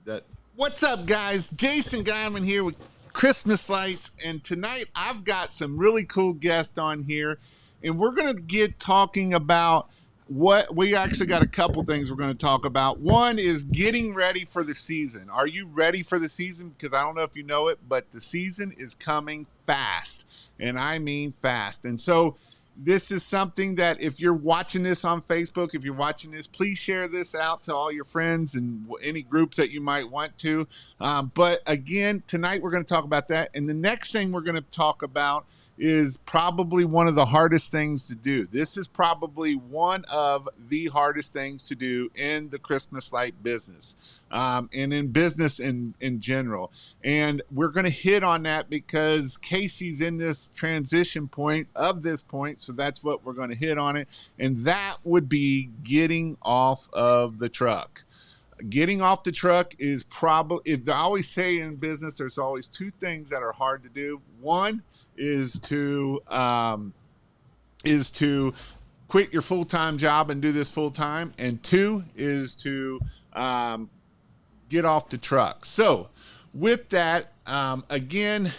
That what's up, guys? Jason Guyman here with Christmas Lights, and tonight I've got some really cool guests on here, and we're gonna get talking about what we actually got a couple things we're going to talk about. One is getting ready for the season. Are you ready for the season? Because I don't know if you know it, but the season is coming fast, and I mean fast. And so this is something that if you're watching this on Facebook, if you're watching this, please share this out to all your friends and any groups that you might want to. But again, tonight we're going to talk about that. And the next thing we're going to talk about is probably one of the hardest things to do. This is probably one of the hardest things to do in the Christmas light business, and in business in general. And we're going to hit on that because Casey's in this transition point of this point. So that's what we're going to hit on it. And that would be getting off of the truck. Getting off the truck is probably, I always say in business, there's always two things that are hard to do. One is to quit your full-time job and do this full-time, and two is to get off the truck. So with that, again,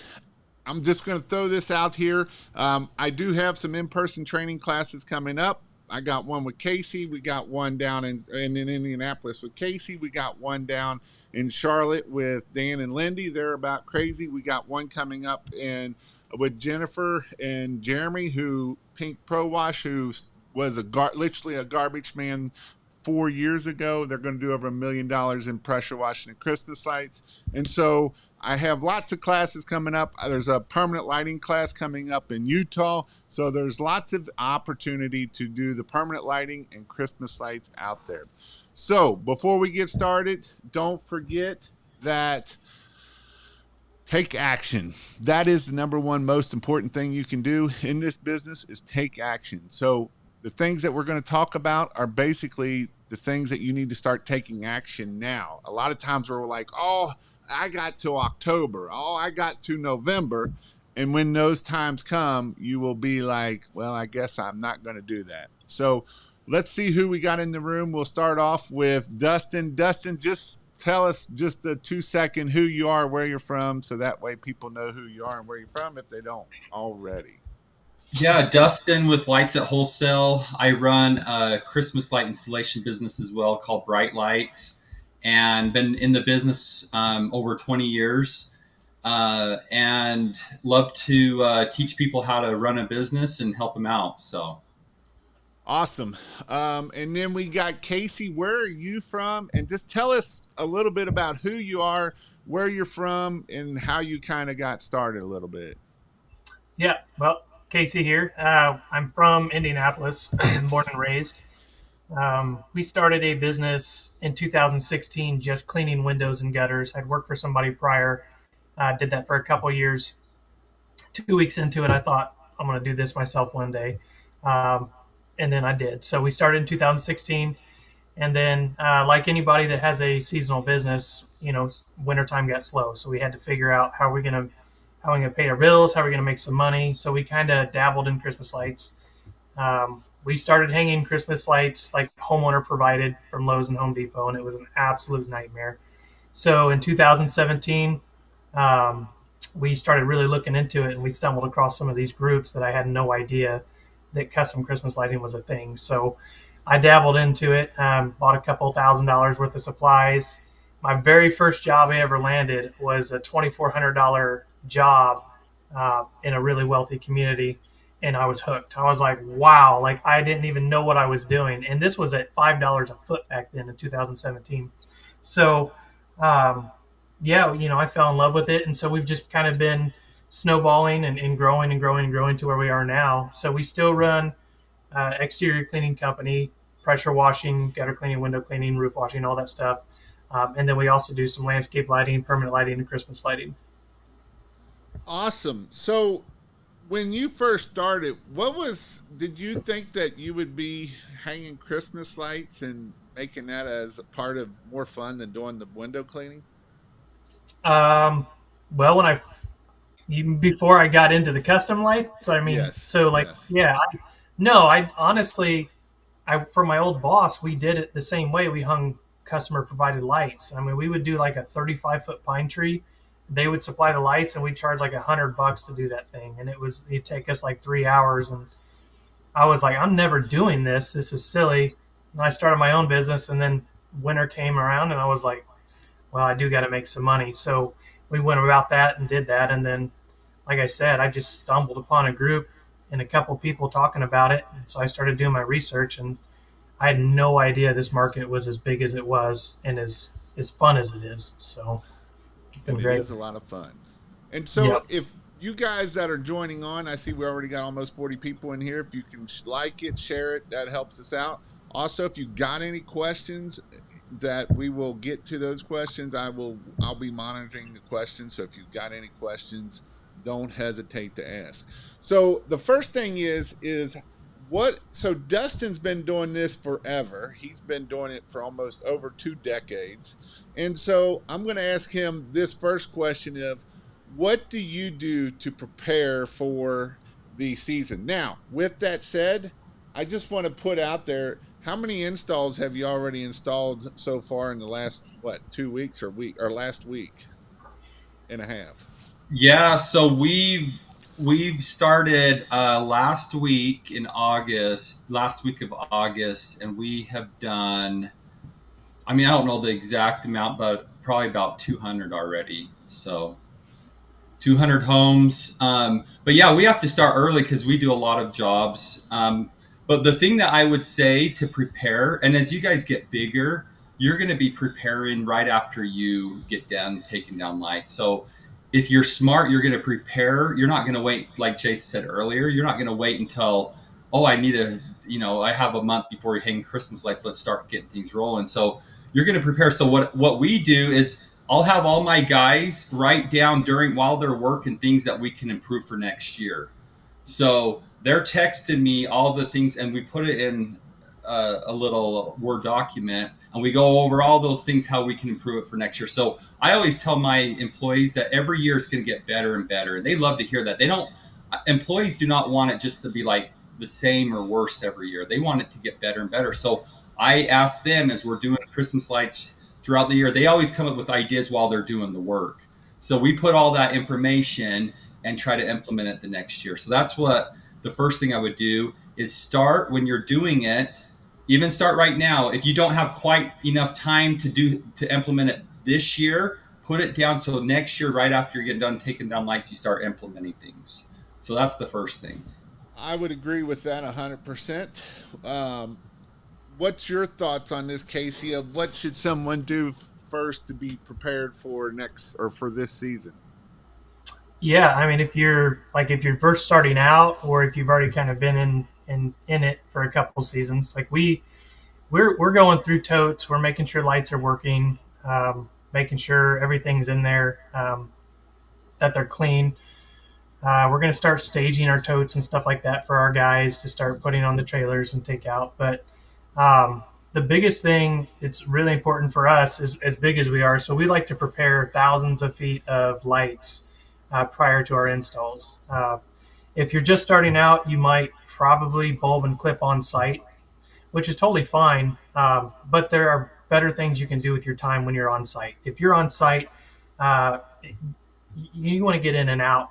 I'm just going to throw this out here. I do have some in-person training classes coming up. I got one with Casey. We got one down in Indianapolis with Casey. We got one down in Charlotte with Dan and Lindy. They're about crazy. We got one coming up with Jennifer and Jeremy, who Pink Pro Wash, who was literally a garbage man 4 years ago. They're going to do over $1 million in pressure washing and Christmas lights. And so I have lots of classes coming up. There's a permanent lighting class coming up in Utah. So there's lots of opportunity to do the permanent lighting and Christmas lights out there. So before we get started, don't forget that take action. That is the number one most important thing you can do in this business is take action. So the things that we're going to talk about are basically the things that you need to start taking action now. A lot of times we're like, oh, I got to October. Oh, I got to November. And when those times come, you will be like, well, I guess I'm not going to do that. So let's see who we got in the room. We'll start off with Dustin. Dustin, just tell us just a 2-second who you are, where you're from, so that way people know who you are and where you're from if they don't already. Yeah, Dustin with Lights at Wholesale. I run a Christmas light installation business as well called Bright Lights, and been in the business over 20 years, and love to teach people how to run a business and help them out. So. Awesome. And then we got Casey. Where are you from? And just tell us a little bit about who you are, where you're from, and how you kind of got started a little bit. Yeah, well, Casey here. I'm from Indianapolis, born and raised. We started a business in 2016 just cleaning windows and gutters. I'd worked for somebody prior. Did that for a couple years. 2 weeks into it, I thought, I'm going to do this myself one day. And then I did. So we started in 2016. And then like anybody that has a seasonal business, wintertime got slow. So we had to figure out how we're going to pay our bills, how we're going to make some money. So we kind of dabbled in Christmas lights. We started hanging Christmas lights like homeowner provided from Lowe's and Home Depot, and it was an absolute nightmare. So in 2017, we started really looking into it, and we stumbled across some of these groups that I had no idea that custom Christmas lighting was a thing. So I dabbled into it, bought a couple $1,000s worth of supplies. My very first job I ever landed was a $2,400 job in a really wealthy community, and I was hooked. I was like, wow, like I didn't even know what I was doing. And this was at $5 a foot back then in 2017. So, I fell in love with it. And so we've just kind of been snowballing and growing and growing and growing to where we are now. So we still run exterior cleaning company, pressure washing, gutter cleaning, window cleaning, roof washing, all that stuff. And then we also do some landscape lighting, permanent lighting, and Christmas lighting. Awesome. So when you first started, did you think that you would be hanging Christmas lights and making that as a part of more fun than doing the window cleaning? Well, even before I got into the custom lights, Yes, I honestly, for my old boss, we did it the same way. We hung customer provided lights. I mean, we would do like a 35-foot pine tree. They would supply the lights, and we charge like $100 to do that thing. And it'd take us like 3 hours. And I was like, I'm never doing this. This is silly. And I started my own business, and then winter came around, and I was like, well, I do got to make some money. So we went about that and did that. And then, like I said, I just stumbled upon a group and a couple people talking about it. And so I started doing my research, and I had no idea this market was as big as it was and as fun as it is. So it's been And it great. is a lot of fun. And so, Yep. if you guys that are joining on, I see we already got almost 40 people in here. If you can like it, share it, that helps us out. Also, if you got any questions, that we will get to those questions. I'll be monitoring the questions. So if you've got any questions, don't hesitate to ask. So the first thing is what so Dustin's been doing this forever. He's been doing it for almost over 2 decades. And so I'm going to ask him this first question of what do you do to prepare for the season? Now, with that said, I just want to put out there, how many installs have you already installed so far in the last, what, 2 weeks or last week and a half? Yeah, so we've started last week in August, last week of August, and we have done. I mean, I don't know the exact amount, but probably about 200 already. So 200 homes. But yeah, we have to start early because we do a lot of jobs. But the thing that I would say to prepare, and as you guys get bigger, you're going to be preparing right after you get done taking down lights. So if you're smart, you're going to prepare. You're not going to wait, like Jason said earlier, you're not going to wait until, oh, I need a, I have a month before we hang Christmas lights. Let's start getting things rolling. So you're going to prepare. So what we do is I'll have all my guys write down while they're working things that we can improve for next year. So they're texting me all the things, and we put it in a little Word document, and we go over all those things, how we can improve it for next year. So I always tell my employees that every year is going to get better and better. And they love to hear that. Employees do not want it just to be like the same or worse every year. They want it to get better and better. So I ask them, as we're doing Christmas lights throughout the year, they always come up with ideas while they're doing the work. So we put all that information and try to implement it the next year. So that's what the first thing I would do is start when you're doing it. Even start right now. If you don't have quite enough time to implement it this year, put it down so next year, right after you get done taking down lights, you start implementing things. So that's the first thing. I would agree with that 100%. What's your thoughts on this, Casey, of what should someone do first to be prepared for next or for this season? Yeah, I mean, if you're first starting out, or if you've already kind of been in it for a couple seasons, like we're going through totes, we're making sure lights are working, making sure everything's in there, that they're clean. We're going to start staging our totes and stuff like that for our guys to start putting on the trailers and take out. But the biggest thing, it's really important for us, is as big as we are. So we like to prepare thousands of feet of lights prior to our installs. If you're just starting out, you might probably bulb and clip on site, which is totally fine. But there are better things you can do with your time when you're on site. If you're on site, uh, you want to get in and out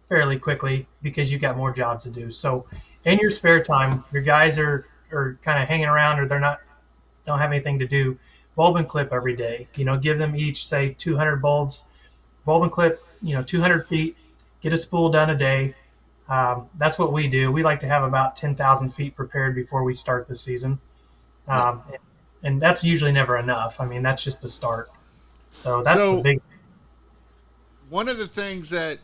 fairly quickly because you've got more jobs to do. So in your spare time, your guys are kind of hanging around, or don't have anything to do. Bulb and clip every day. Give them each, say, 200 bulbs. Bulb and clip, 200 feet. Get a spool done a day. That's what we do. We like to have about 10,000 feet prepared before we start the season. Yep. And that's usually never enough. I mean, that's just the start. So that's the So big. one of the things that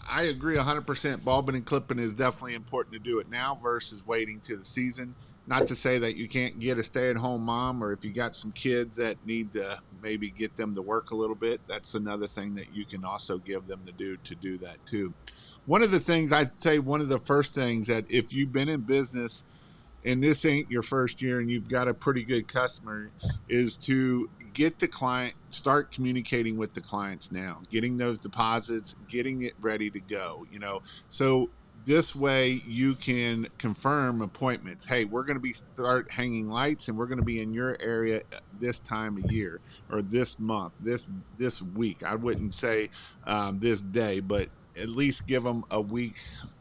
I agree 100%, bulbing and clipping is definitely important to do it now versus waiting to the season. Not to say that you can't get a stay-at-home mom, or if you got some kids that need to maybe get them to work a little bit, that's another thing that you can also give them to do that too. One of the things I'd say, one of the first things that if you've been in business and this ain't your first year and you've got a pretty good customer, is to get the client, start communicating with the clients now, getting those deposits, getting it ready to go. So this way you can confirm appointments. Hey, we're going to be start hanging lights and we're going to be in your area this time of year or this month, this week. I wouldn't say this day, but at least give them a week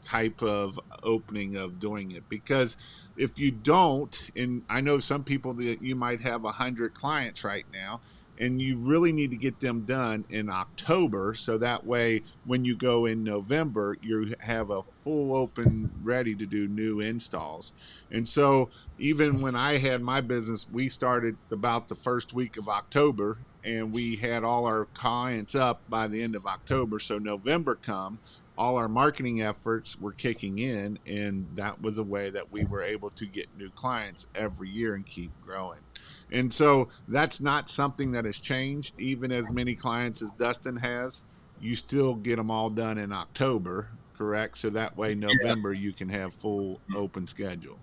type of opening of doing it. Because if you don't, and I know some people that you might have 100 clients right now, and you really need to get them done in October, so that way when you go in November you have a full open ready to do new installs. And so even when I had my business, we started about the first week of October and we had all our clients up by the end of October. So November come, all our marketing efforts were kicking in, and that was a way that we were able to get new clients every year and keep growing. And so that's not something that has changed. Even as many clients as Dustin has, you still get them all done in October, correct? So that way Yeah. November you can have full open schedule.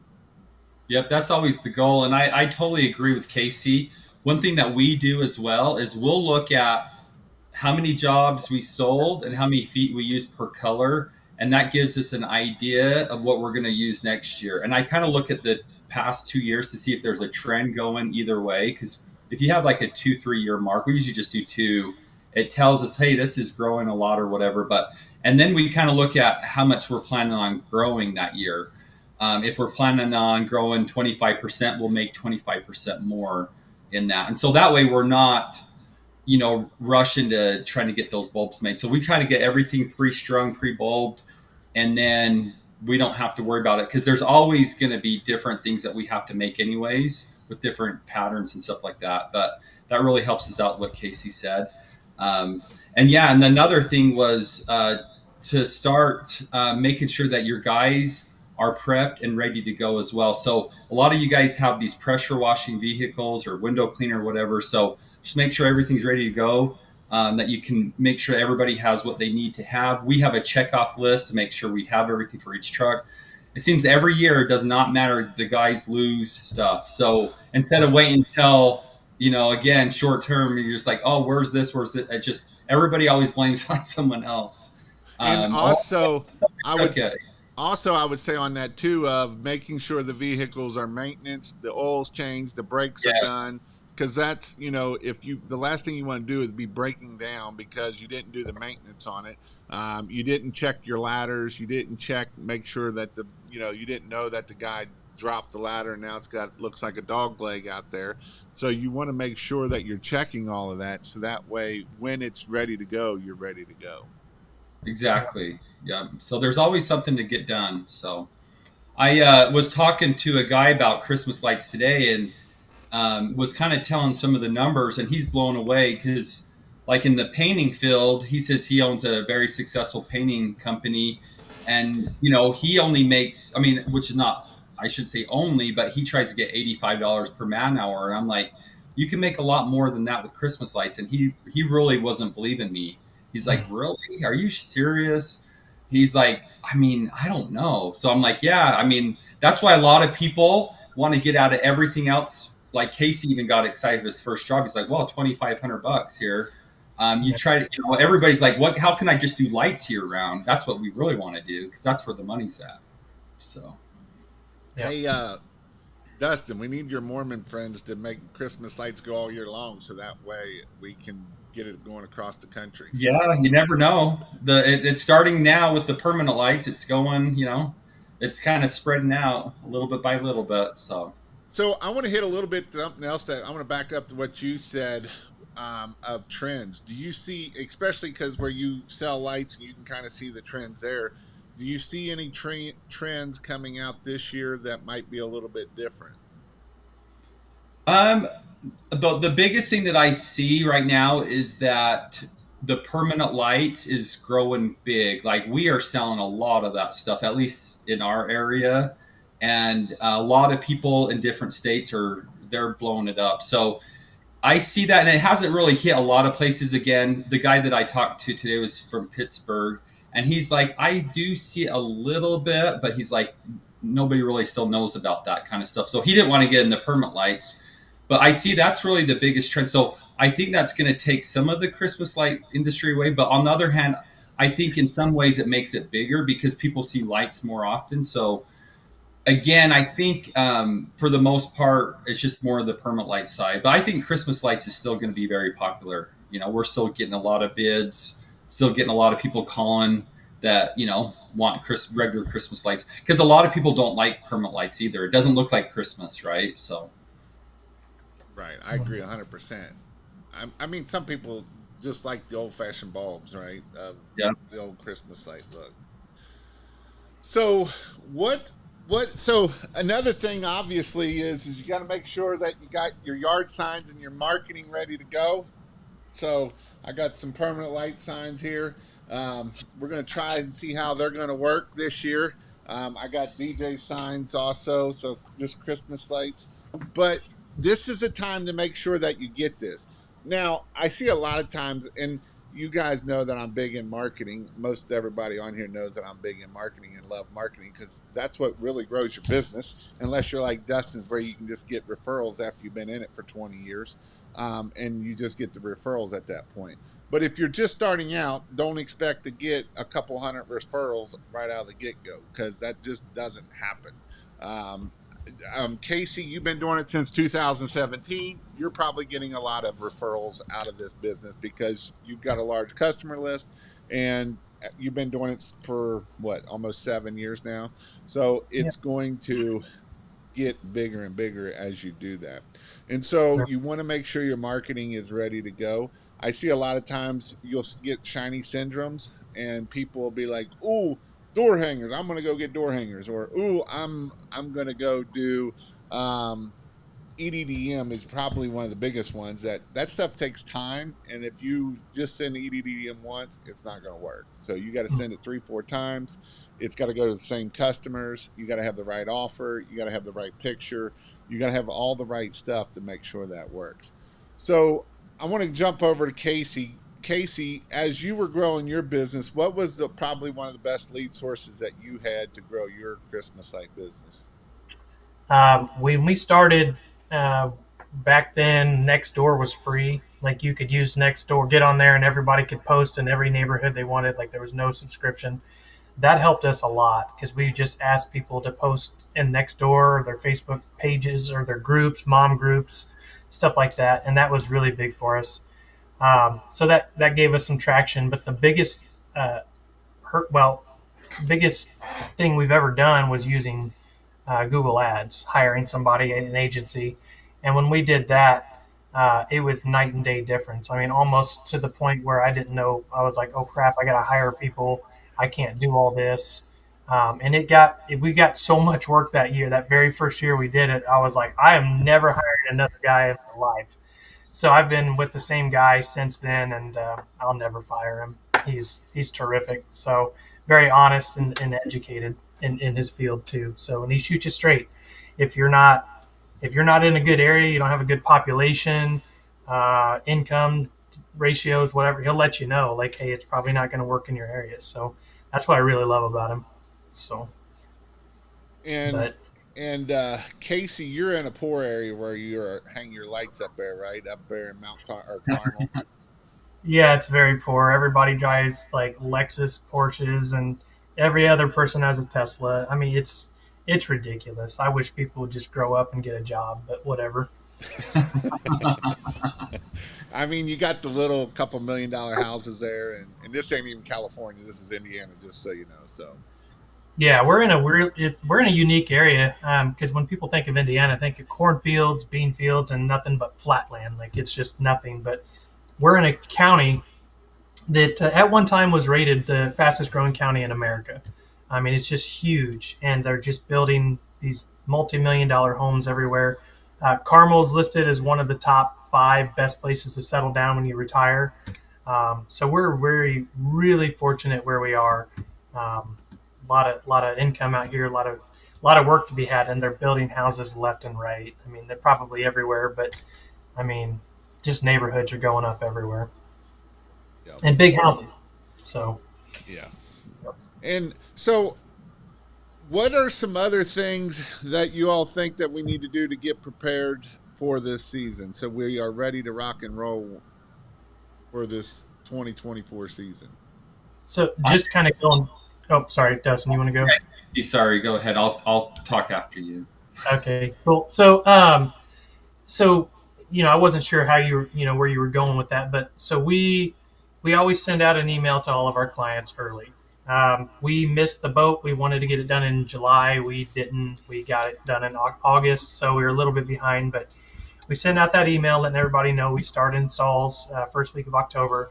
Yep, that's always the goal. And I totally agree with Casey. One thing that we do as well is we'll look at how many jobs we sold and how many feet we used per color. And that gives us an idea of what we're going to use next year. And I kind of look at the past 2 years to see if there's a trend going either way. Because if you have like a 2, 3 year mark, we usually just do two. It tells us, hey, this is growing a lot or whatever. But and then we kind of look at how much we're planning on growing that year. If we're planning on growing 25%, we'll make 25% more in that. And so that way we're not rush into trying to get those bulbs made. So we kind of get everything pre-strung, pre-bulbed, and then we don't have to worry about it because there's always going to be different things that we have to make anyways with different patterns and stuff like that. But that really helps us out, what Casey said. And yeah, and another thing was to start making sure that your guys are prepped and ready to go as well. So a lot of you guys have these pressure washing vehicles or window cleaner or whatever. So just make sure everything's ready to go, that you can make sure everybody has what they need to have. We have a checkoff list to make sure we have everything for each truck. It seems every year it does not matter, the guys lose stuff. So instead of waiting until, again, short term, you're just like, oh, where's this? Where's it? It just, everybody always blames on someone else. And Oh, also, I would okay. also I would say on that too of making sure the vehicles are maintenance, the oil's changed, the brakes are Yeah, done, because that's if you the last thing you want to do is be breaking down because you didn't do the maintenance on it. You didn't check your ladders, you didn't make sure that you didn't know that the guy dropped the ladder and now it's got looks like a dog leg out there. So you want to make sure that you're checking all of that so that way when it's ready to go, you're ready to go. exactly. Yeah. So there's always something to get done. So I was talking to a guy about Christmas lights today, and was kind of telling some of the numbers, and he's blown away because, like in the painting field, he says he owns a very successful painting company, and he only makes, I mean, which is not, I should say only, but he tries to get $85 per man hour, and I'm like, you can make a lot more than that with Christmas lights, and he really wasn't believing me. He's like, really? Are you serious? He's like, I mean, I don't know. So I'm like, yeah, I mean, that's why a lot of people want to get out of everything else. Like Casey even got excited for his first job. He's like, well, $2,500 here. You Yeah. try to, everybody's like, what, how can I just do lights year round? That's what we really want to do because that's where the money's at. So, Yeah. Hey, Dustin, we need your Mormon friends to make Christmas lights go all year long, so that way we can get it going across the country. So, yeah, you never know. It's starting now with the permanent lights. It's going, it's kind of spreading out a little bit by little bit. So, so I want to hit a little bit something else that I want to back up to what you said of trends. Do you see, especially because where you sell lights and you can kind of see the trends there? Do you see any trends coming out this year that might be a little bit different? um, the biggest thing that I see right now is that the permanent light is growing big. Like we are selling a lot of that stuff, at least in our area, and a lot of people in different states they're blowing it up. So I see that, and it hasn't really hit a lot of places. Again, the guy that I talked to today was from Pittsburgh, and he's like, I do see it a little bit, but he's like, nobody really still knows about that kind of stuff. So he didn't want to get in the permanent lights, but I see that's really the biggest trend. So I think that's going to take some of the Christmas light industry away. But on the other hand, I think in some ways it makes it bigger because people see lights more often. So again, I think for the most part, it's just more of the permanent light side. But I think Christmas lights is still going to be very popular. We're still getting a lot of bids, still getting a lot of people calling that want regular Christmas lights because a lot of people don't like permanent lights either. It doesn't look like Christmas, right? So Right. I agree 100%. I mean, some people just like the old fashioned bulbs, right? yeah, The old Christmas light look. So what so another thing obviously is you got to make sure that you got your yard signs and your marketing ready to go. So I got some permanent light signs here. We're going to try and see how they're going to work this year. I got DJ signs also, so just Christmas lights. But this is the time to make sure that you get this. Now, I see a lot of times, and you guys know that I'm big in marketing. Most everybody on here knows that I'm big in marketing and love marketing because that's what really grows your business. Unless you're like Dustin's, where you can just get referrals after you've been in it for 20 years, and you just get the referrals at that point. But if you're just starting out, don't expect to get a couple hundred referrals right out of the get go because that just doesn't happen. Um, Casey, you've been doing it since 2017. You're probably getting a lot of referrals out of this business because you've got a large customer list and you've been doing it for what, almost 7 years now. So Yeah. it's going to get bigger and bigger as you do that. And so you want to make sure your marketing is ready to go. I see a lot of times you'll get shiny syndromes and people will be like, "Ooh, door hangers. I'm going to go get door hangers," or "Ooh, I'm going to go do EDDM is probably one of the biggest ones. That stuff takes time, and if you just send EDDM once, it's not going to work. So you got to send it 3 4 times. It's got to go to the same customers. You got to have the right offer. You got to have the right picture. You got to have all the right stuff to make sure that works. So I want to jump over to Casey. Casey, as you were growing your business, what was probably one of the best lead sources that you had to grow your Christmas light business? When we started uh, back then, Nextdoor was free. Like you could use Nextdoor, get on there, and everybody could post in every neighborhood they wanted. Like there was no subscription. That helped us a lot because we just asked people to post in Nextdoor, their Facebook pages, or their groups, mom groups, stuff like that, and that was really big for us. So that gave us some traction. But the uh, well, biggest thing we've ever done was using Google Ads, hiring somebody at an agency. And when we did that, it was night and day difference. I mean, almost to the point where I didn't know. I was like, "Oh crap! I got to hire people. I can't do all this." And we got so much work that year. That very first year we did it, I was like, "I am never hiring another guy in my life." So I've been with the same guy since then, and I'll never fire him. He's terrific. So very honest and educated in his field too. So and he shoots you straight. If you're not if you're not in a good area, you don't have a good population, income ratios, whatever. He'll let you know, like, hey, it's probably not going to work in your area. So that's what I really love about him. So, And but Casey, you're in a poor area where you're hang your lights up there, right? Up there in or Carmel. yeah, it's very poor. Everybody drives like Lexus, Porsches, and every other person has a Tesla. I mean, it's ridiculous. I wish people would just grow up and get a job, but whatever. I mean, you got the little couple $1 million houses there, and this ain't even California. This is Indiana, just so you know. So Yeah, we're in a unique area because when people think of Indiana, think of cornfields, bean fields, and nothing but flat land. Like it's just nothing. But we're in a county that at one time was rated the fastest growing county in America. I mean, it's just huge, and they're just building these multi-million-dollar homes everywhere. Carmel's listed as one of the top 5 best places to settle down when you retire. So we're very, really fortunate where we are. A lot of income out here, a lot of work to be had, and they're building houses left and right. I mean, they're probably everywhere, but I mean, just neighborhoods are going up everywhere yep, and big houses. So yeah. And so, what are some other things that you all think that we need to do to get prepared for this season so we are ready to rock and roll for this 2024 season? So just kind of going. Oh, sorry, Dustin, you want to go? Sorry, go ahead. I'll talk after you. Okay, cool. So I wasn't sure how where you were going with that, but so we always send out an email to all of our clients early. We missed the boat. We wanted to get it done in July. We didn't. We got it done in August, so we were a little bit behind. But we send out that email letting everybody know we start installs first week of October.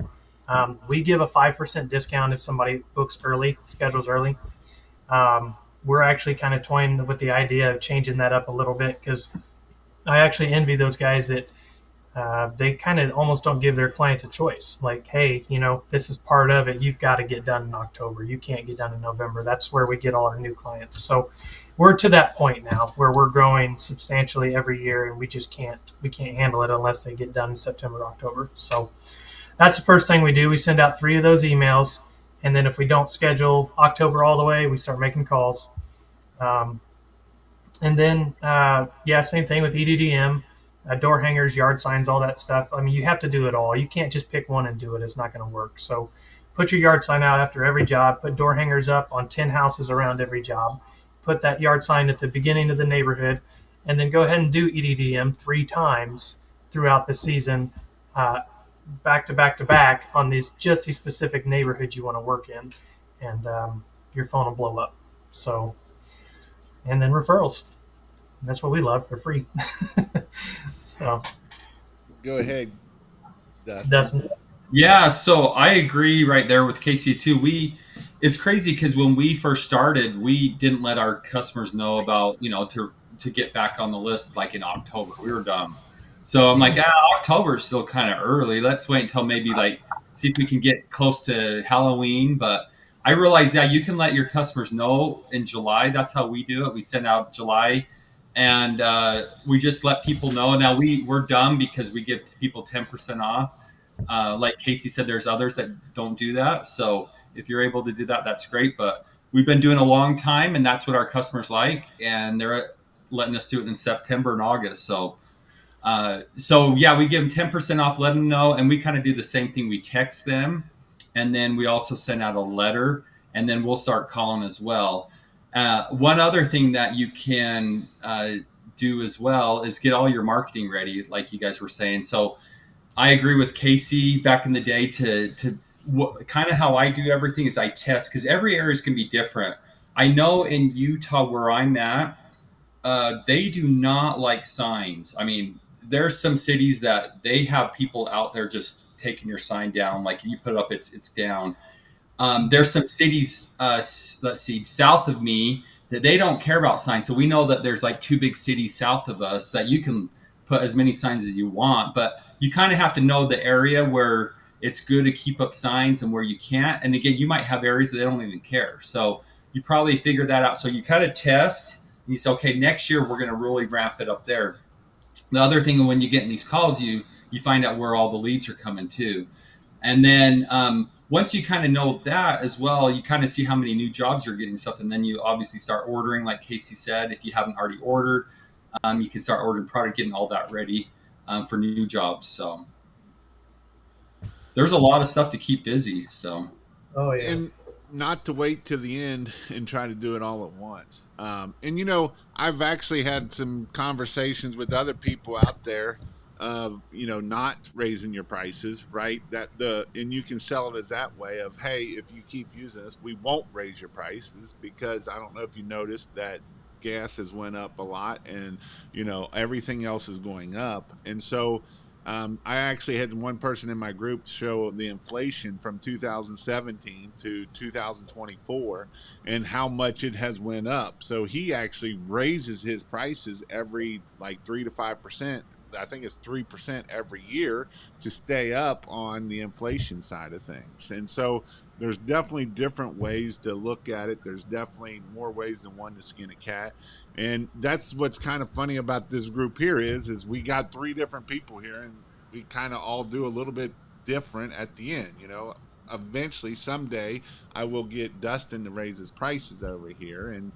We give a 5% discount if somebody books early, schedules early. We're actually kind of toying with the idea of changing that up a little bit because I actually envy those guys that they kind of almost don't give their clients a choice. Like, hey, this is part of it. You've got to get done in October. You can't get done in November. That's where we get all our new clients. So we're to that point now where we're growing substantially every year, and we can't handle it unless they get done in September, October. So that's the first thing we do. We send out 3 of those emails, and then if we don't schedule October all the way, we start making calls. Um, and then, yeah, same thing with EDDM, door hangers, yard signs, all that stuff. I mean, you have to do it all. You can't just pick one and do it. It's not going to work. So put your yard sign out after every job. Put door hangers up on 10 houses around every job. Put that yard sign at the beginning of the neighborhood. And then go ahead and do EDDM 3 times throughout the season, uh, back to back to back on these specific neighborhoods you want to work in. And your phone will blow up. So, and then referrals. That's what we love. They're free. So, Go ahead, Dustin. Dustin. Yeah, so I agree right there with Casey too. It's crazy because when we first started, we didn't let our customers know about to get back on the list like in October. We were dumb. So I'm like, October is still kind of early. Let's wait until maybe like see if we can get close to Halloween. But I realized, yeah, you can let your customers know in July. That's how we do it. We send out July, and we just let people know. Now we're dumb because we give people 10% off. Like Casey said, there's others that don't do that. So if you're able to do that, that's great. But we've been doing a long time, and that's what our customers like, and they're letting us do it in September and August. So yeah, we give them 10% off, let them know, and we kind of do the same thing. We text them, and then we also send out a letter, and then we'll start calling as well. One other thing that you can do as well is get all your marketing ready, like you guys were saying. So I agree with Casey back in the day to kind of how I do everything is I test because every area is going to be different. I know in Utah where I'm at, they do not like signs. I mean, there's some cities that they have people out there just taking your sign down. Like you put it up, it's down. There's some cities, let's see, south of me that they don't care about signs. So we know that there's like 2 big cities south of us that you can put as many signs as you want, but you kind of have to know the area where it's good to keep up signs and where you can't. And again, you might have areas that they don't even care. So you probably figure that out. So you kind of test and you say, okay, next year we're going to really ramp it up there. The other thing, when you get in these calls, you find out where all the leads are coming to. And then once you kind of know that as well, you kind of see how many new jobs you're getting stuff. And then you obviously start ordering, like Casey said, if you haven't already ordered, you can start ordering product, getting all that ready for new jobs. So there's a lot of stuff to keep busy. So, Oh yeah. And not to wait till the end and try to do it all at once. And I've actually had some conversations with other people out there of not raising your prices, right? And you can sell it as that way of, hey, if you keep using us, we won't raise your prices, because I don't know if you noticed that gas has went up a lot, and everything else is going up. And so I actually had one person in my group show the inflation from 2017 to 2024 and how much it has went up. So he actually raises his prices every like 3 to 5%. I think it's 3% every year to stay up on the inflation side of things. And so there's definitely different ways to look at it. There's definitely more ways than one to skin a cat. And that's what's kind of funny about this group here is we got 3 different people here, and we kind of all do a little bit different at the end. eventually someday I will get Dustin to raise his prices over here. And,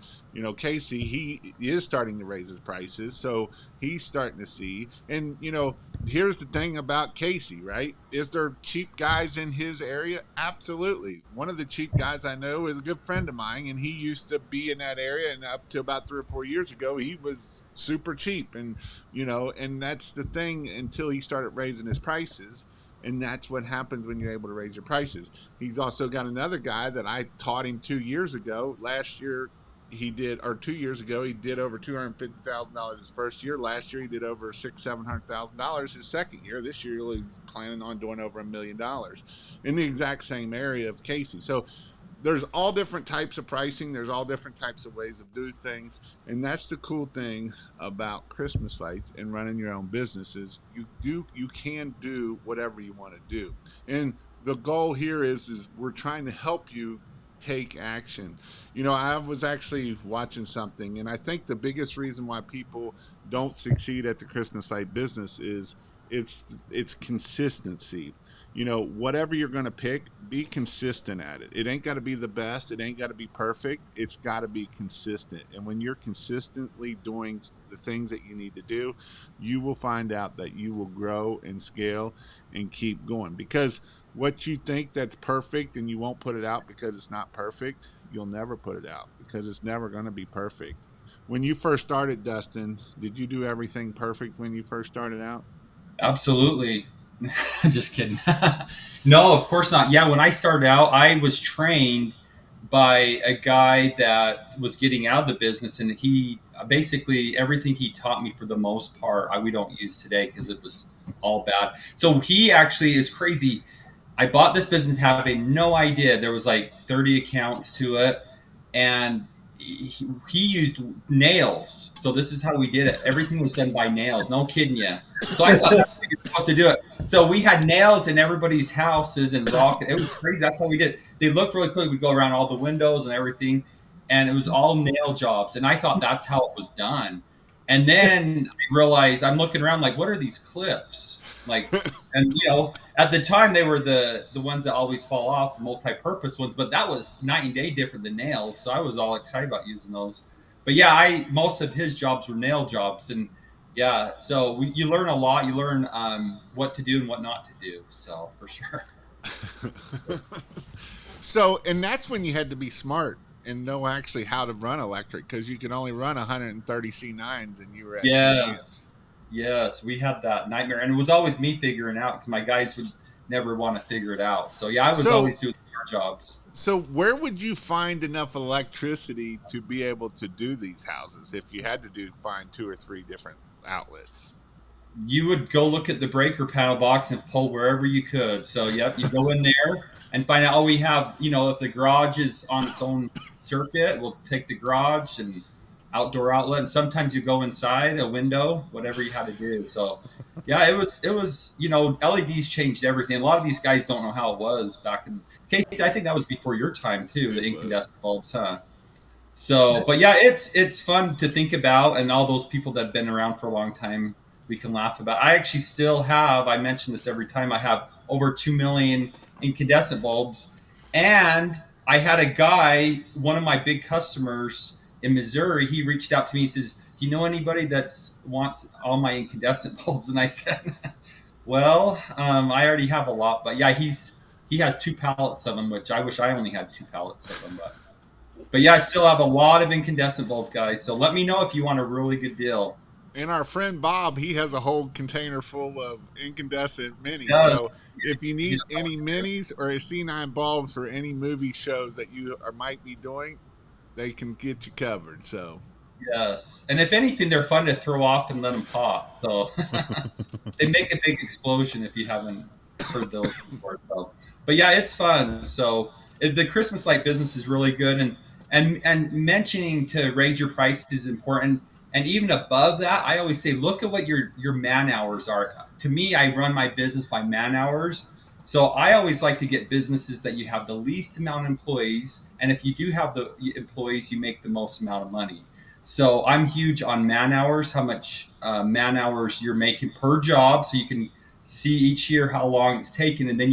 Casey, he is starting to raise his prices. So he's starting to see. And, here's the thing about Casey, right? Is there cheap guys in his area? Absolutely. One of the cheap guys I know is a good friend of mine, and he used to be in that area. And up to about 3 or 4 years ago, he was super cheap. And, and that's the thing until he started raising his prices. And that's what happens when you're able to raise your prices. He's also got another guy that I taught him 2 years ago. Last year, he did, or 2 years ago, he did over $250,000 his first year. Last year, he did over $600,000-700,000 his second year. This year, he's planning on doing over $1 million in the exact same area of Casey. So there's all different types of pricing. There's all different types of ways of doing things. And that's the cool thing about Christmas lights and running your own business is you can do whatever you want to do. And the goal here is we're trying to help you take action. I was actually watching something, and I think the biggest reason why people don't succeed at the Christmas light business is it's consistency. Whatever you're going to pick, be consistent at it. It ain't got to be the best. It ain't got to be perfect. It's got to be consistent. And when you're consistently doing the things that you need to do, you will find out that you will grow and scale and keep going. Because what you think that's perfect and you won't put it out because it's not perfect, you'll never put it out because it's never going to be perfect. When you first started, Dustin, did you do everything perfect when you first started out? Absolutely. Just kidding. No, of course not. Yeah, when I started out, I was trained by a guy that was getting out of the business, and he basically everything he taught me for the most part, we don't use today because it was all bad. So he actually is crazy. I bought this business having no idea there was like 30 accounts to it, and he used nails. So this is how we did it. Everything was done by nails. No kidding you. So I thought that's how you're supposed to do it. So we had nails in everybody's houses and rock. It was crazy. That's how we did it. They looked really cool. We'd go around all the windows and everything, and it was all nail jobs. And I thought that's how it was done. And then I realized I'm looking around like, what are these clips? Like, and at the time they were the ones that always fall off, multi-purpose ones, but that was night and day different than nails. So I was all excited about using those. But yeah, most of his jobs were nail jobs, and yeah, so you learn a lot. You learn what to do and what not to do. So for sure. So, and that's when you had to be smart and know actually how to run electric because you could only run 130 C9s and you were at 2 Yes, amps. yes, we had that nightmare, and it was always me figuring out because my guys would never want to figure it out. So yeah, I was So, always doing smart jobs. so where would you find enough electricity to be able to do these houses if you had to find 2 or 3 different outlets? You would go look at the breaker panel box and pull wherever you could. So, yep, you go in there and find out. Oh, we have, if the garage is on its own circuit, we'll take the garage and outdoor outlet. And sometimes you go inside a window, whatever you had to do. So, yeah, it was, LEDs changed everything. A lot of these guys don't know how it was back in Casey. I think that was before your time too, the It was. incandescent bulbs, huh? So, but yeah, it's fun to think about, and all those people that have been around for a long time, we can laugh about. I actually still have. I mention this every time. I have over 2 million incandescent bulbs, and I had a guy, one of my big customers in Missouri. He reached out to me. He says, "Do you know anybody that's wants all my incandescent bulbs?" And I said, "Well, I already have a lot, but yeah, he has 2 pallets of them, which I wish I only had 2 pallets of them, but yeah, I still have a lot of incandescent bulb guys. So let me know if you want a really good deal. And our friend Bob, he has a whole container full of incandescent minis. Yes, So if you need any minis or C9 bulbs for any movie shows that you might be doing, they can get you covered. So yes. And if anything, they're fun to throw off and let them pop. So they make a big explosion if you haven't heard those before. So, but yeah, it's fun. So the Christmas light business is really good, and mentioning to raise your price is important. And even above that, I always say, look at what your man hours are. To me, I run my business by man hours. So I always like to get businesses that you have the least amount of employees, and if you do have the employees, you make the most amount of money. So I'm huge on man hours, how much man hours you're making per job, so you can see each year how long it's taken, and then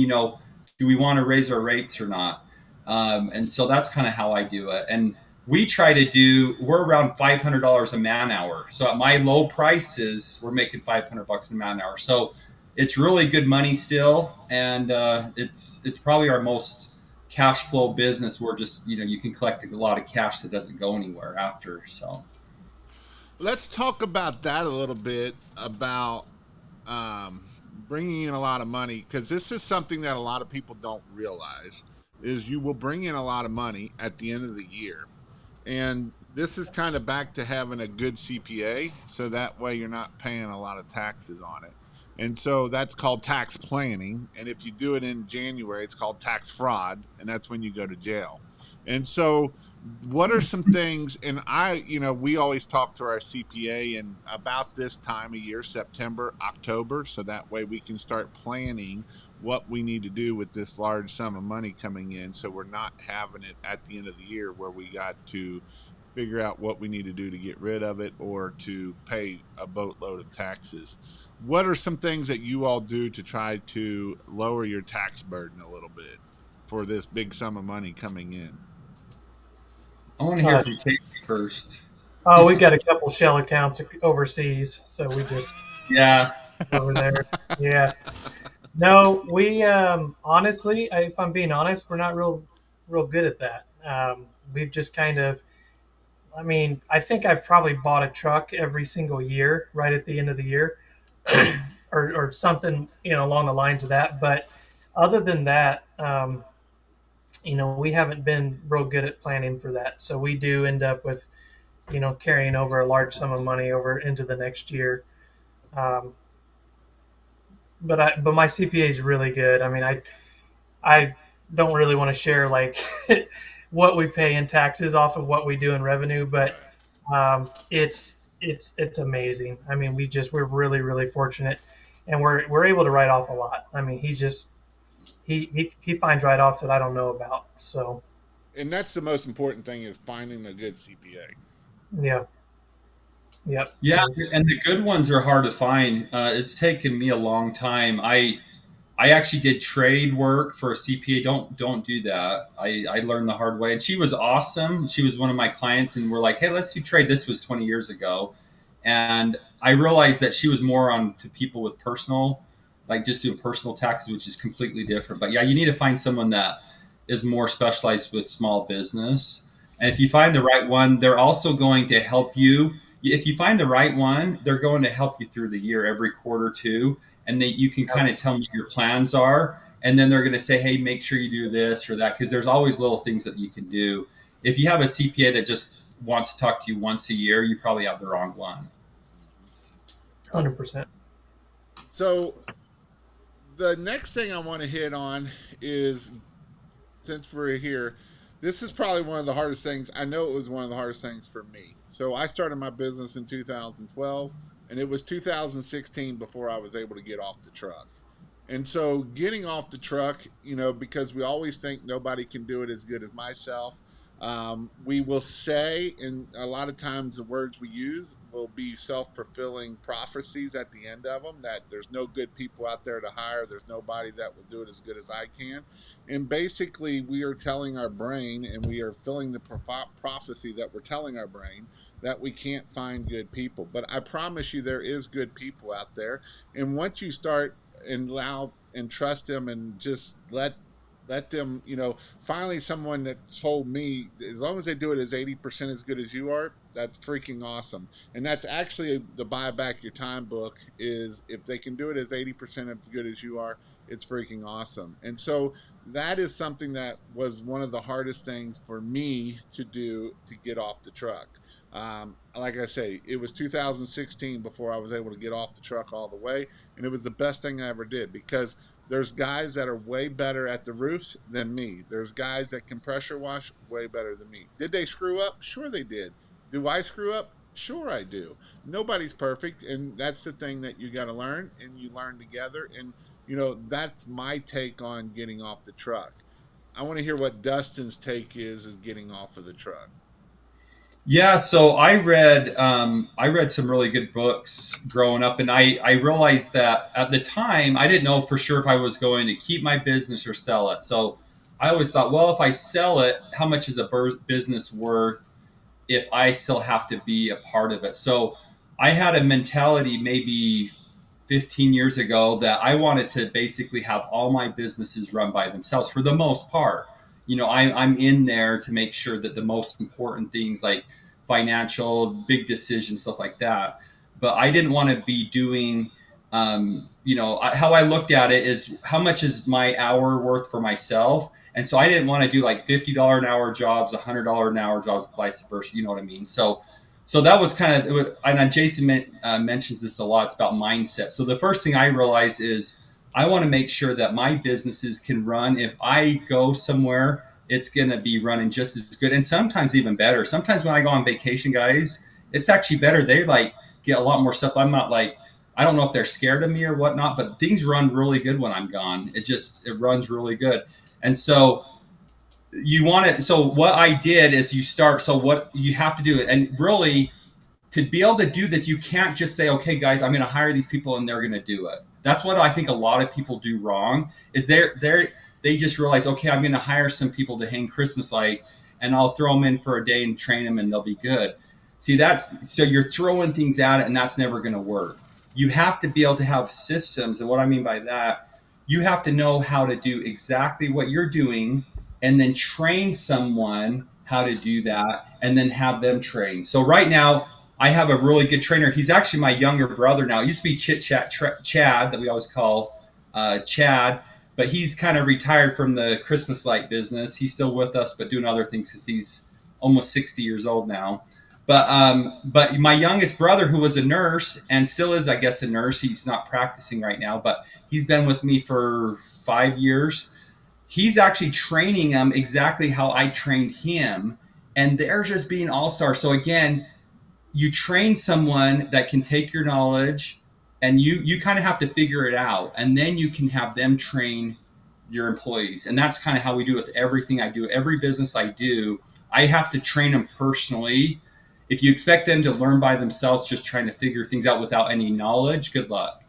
Do we want to raise our rates or not? And so that's kind of how I do it. And we try to do, we're around $500 a man hour. So at my low prices, we're making $500 a man hour. So it's really good money still. And it's probably our most cash flow business where just, you can collect a lot of cash that doesn't go anywhere after. So Let's talk about that a little bit about bringing in a lot of money, because this is something that a lot of people don't realize is you will bring in a lot of money at the end of the year. And this is kind of back to having a good CPA, so that way you're not paying a lot of taxes on it. And so that's called tax planning. And if you do it in January, it's called tax fraud, and that's when you go to jail. And so what are some things, and we always talk to our CPA and about this time of year, September, October, so that way we can start planning what we need to do with this large sum of money coming in, so we're not having it at the end of the year where we got to figure out what we need to do to get rid of it or to pay a boatload of taxes. What are some things that you all do to try to lower your tax burden a little bit for this big sum of money coming in? I want to hear Uh, from Casey first. oh, we got a couple shell accounts overseas, so we just Yeah. over there. Yeah. No, we honestly, if I'm being honest, we're not real good at that. We've just kind of, I mean, I think I've probably bought a truck every single year, right at the end of the year, or something, along the lines of that. But other than that, we haven't been real good at planning for that. So we do end up with, carrying over a large sum of money over into the next year. Um, but my CPA is really good. I mean, I don't really want to share like what we pay in taxes off of what we do in revenue, but Right. it's amazing. I mean, we're really fortunate, and we're able to write off a lot. I mean, he finds write offs that I don't know about. So And that's the most important thing, is finding a good CPA. yeah, yep. Yeah, So and the good ones are hard to find. It's taken me a long time. I actually did trade work for a CPA. Don't do that. I learned the hard way. And she was awesome. She was one of my clients, and we're like, hey, let's do trade. This was 20 years ago, and I realized that she was more on to people with personal, like just doing personal taxes, which is completely different. But yeah, you need to find someone that is more specialized with small business. And if you find the right one, they're also going to help you. If you find the right one, they're going to help you through the year every quarter too, and that you can kind of tell them what your plans are, and then they're going to say, hey, make sure you do this or that, because there's always little things that you can do. If you have a CPA that just wants to talk to you once a year, you probably have the wrong one. 100%. So the next thing I want to hit on is, since we're here, this is probably one of the hardest things. I know it was one of the hardest things for me. So I started my business in 2012, and it was 2016 before I was able to get off the truck. And so getting off the truck, because we always think nobody can do it as good as myself. We will say, and a lot of times the words we use will be self fulfilling prophecies at the end of them, that there's no good people out there to hire. There's nobody that will do it as good as I can. And basically, we are telling our brain, and we are filling the prophecy that we're telling our brain, that we can't find good people. But I promise you, there is good people out there. And once you start and allow and trust them, and just let them, finally someone that told me, as long as they do it as 80% as good as you are, that's freaking awesome. And that's actually the buy back your time book, is if they can do it as 80% as good as you are, it's freaking awesome. And so that is something that was one of the hardest things for me to do, to get off the truck. Like I say, it was 2016 before I was able to get off the truck all the way, and it was the best thing I ever did, because there's guys that are way better at the roofs than me. There's guys that can pressure wash way better than me. Did they screw up? Sure they did. Do I screw up? Sure I do. Nobody's perfect, and that's the thing that you got to learn, and you learn together. And that's my take on getting off the truck. I want to hear what Dustin's take is getting off of the truck. Yeah, so I read some really good books growing up, and I realized that at the time I didn't know for sure if I was going to keep my business or sell it. So I always thought, well, if I sell it, how much is a business worth if I still have to be a part of it? So I had a mentality maybe 15 years ago that I wanted to basically have all my businesses run by themselves for the most part. I'm in there to make sure that the most important things like financial, big decisions, stuff like that. But I didn't want to be doing, how I looked at it is how much is my hour worth for myself. And so I didn't want to do like $50 an hour jobs, $100 an hour jobs, vice versa. You know what I mean? So that was kind of, and Jason mentions this a lot. It's about mindset. So the first thing I realized is I want to make sure that my businesses can run. If I go somewhere, it's going to be running just as good, and sometimes even better. Sometimes when I go on vacation, guys, it's actually better. They like get a lot more stuff. I'm not like, I don't know if they're scared of me or whatnot, but things run really good when I'm gone. It runs really good, and so you want it. So what I did is you start. So what you have to do, and really to be able to do this, you can't just say, okay, guys, I'm going to hire these people and they're going to do it. That's what I think a lot of people do wrong is they just realize, okay, I'm going to hire some people to hang Christmas lights and I'll throw them in for a day and train them and they'll be good. See, so you're throwing things at it and that's never going to work. You have to be able to have systems. And what I mean by that, you have to know how to do exactly what you're doing and then train someone how to do that and then have them train. So right now, I have a really good trainer. He's actually my younger brother now. It used to be Chit Chat Chad that we always call Chad, but he's kind of retired from the Christmas light business. He's still with us, but doing other things because he's almost 60 years old now. But my youngest brother, who was a nurse and still is, I guess, a nurse. He's not practicing right now, but he's been with me for 5 years. He's actually training them exactly how I trained him, and they're just being all stars. So again, you train someone that can take your knowledge and you kind of have to figure it out and then you can have them train your employees. And that's kind of how we do with everything I do. Every business I do, I have to train them personally. If you expect them to learn by themselves just trying to figure things out without any knowledge, good luck.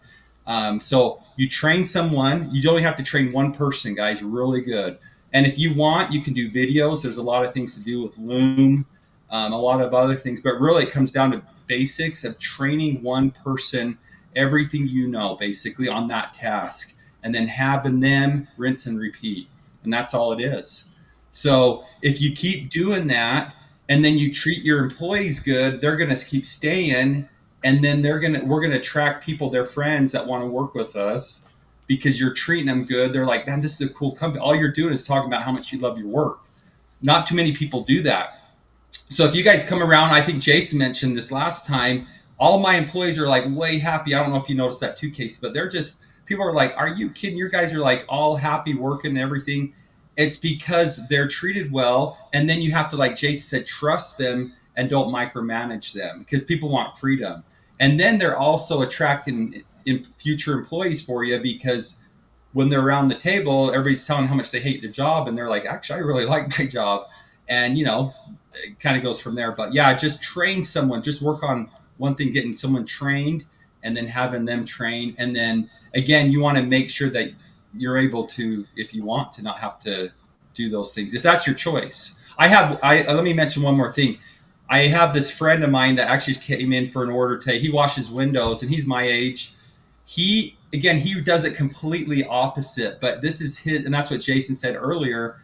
So you train someone. You only have to train one person, guys. Really good. And if you want, you can do videos. There's a lot of things to do with Loom, a lot of other things, but really it comes down to basics of training one person, everything you know, basically on that task, and then having them rinse and repeat. And that's all it is. So if you keep doing that and then you treat your employees good, they're going to keep staying. And then we're going to attract people, their friends that want to work with us because you're treating them good. They're like, man, this is a cool company. All you're doing is talking about how much you love your work. Not too many people do that. So if you guys come around, I think Jason mentioned this last time, all of my employees are like way happy. I don't know if you noticed that too, Casey, but they're just, people are like, are you kidding? Your guys are like all happy working and everything. It's because they're treated well. And then you have to, like Jason said, trust them and don't micromanage them because people want freedom. And then they're also attracting in future employees for you because when they're around the table, everybody's telling how much they hate their job. And they're like, actually, I really like my job. And, it kind of goes from there. But yeah, just train someone, just work on one thing, getting someone trained and then having them train. And then again, you want to make sure that you're able to, if you want to, not have to do those things, if that's your choice. Let me mention one more thing. I have this friend of mine that actually came in for an order today. He washes windows and he's my age. He does it completely opposite, but this is his, and that's what Jason said earlier.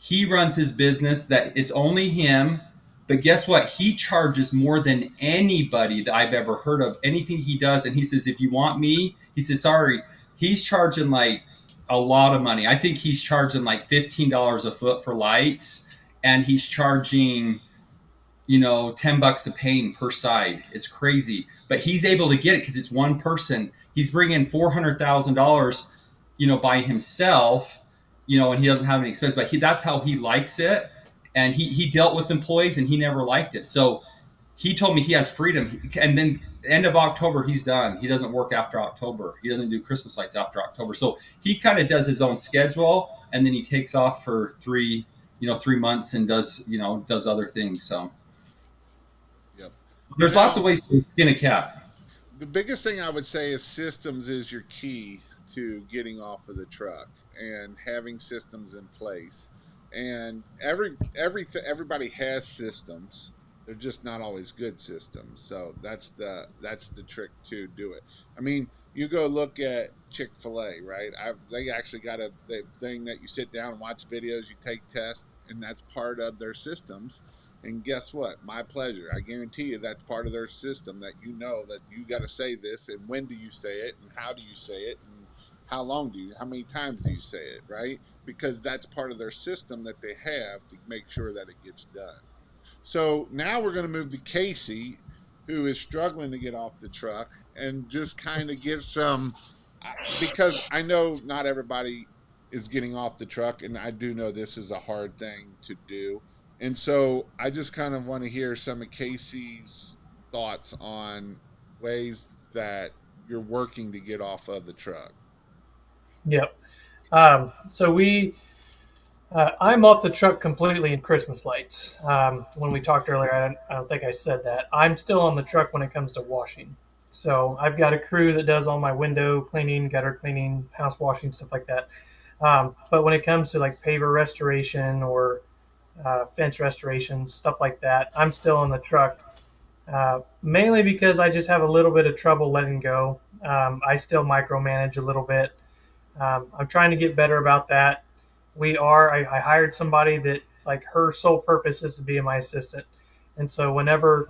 He runs his business that it's only him, but guess what? He charges more than anybody that I've ever heard of, anything he does. And he says, if you want me, he says, sorry, he's charging like a lot of money. I think he's charging like $15 a foot for lights, and he's charging, $10 a pane per side. It's crazy, but he's able to get it because it's one person. He's bringing $400,000, by himself, and he doesn't have any expense, but that's how he likes it. And he dealt with employees and he never liked it. So he told me he has freedom. And then end of October, he's done. He doesn't work after October. He doesn't do Christmas lights after October. So he kind of does his own schedule, and then he takes off for 3 months and does other things. So There's lots of Now, ways to skin a cat. the biggest thing I would say is systems is your key to getting off of the truck and having systems in place. And everybody has systems. They're just not always good systems. So that's the trick to do it. I mean, you go look at Chick-fil-A, right? They actually got the thing that you sit down and watch videos, you take tests, and that's part of their systems. And guess what? My pleasure. I guarantee you that's part of their system, that you know that you got to say this, and when do you say it, and how do you say it, and how many times do you say it, right? Because that's part of their system that they have to make sure that it gets done. So now we're going to move to Casey, who is struggling to get off the truck, and just kind of give some, because I know not everybody is getting off the truck, and I do know this is a hard thing to do. And so I just kind of want to hear some of Casey's thoughts on ways that you're working to get off of the truck. Yep. So I'm off the truck completely in Christmas lights. When we talked earlier, I don't think I said that. I'm still on the truck when it comes to washing. So I've got a crew that does all my window cleaning, gutter cleaning, house washing, stuff like that. But when it comes to like paver restoration or fence restoration, stuff like that, I'm still on the truck. Mainly because I just have a little bit of trouble letting go. I still micromanage a little bit. I'm trying to get better about that. I hired somebody that like her sole purpose is to be my assistant. And so whenever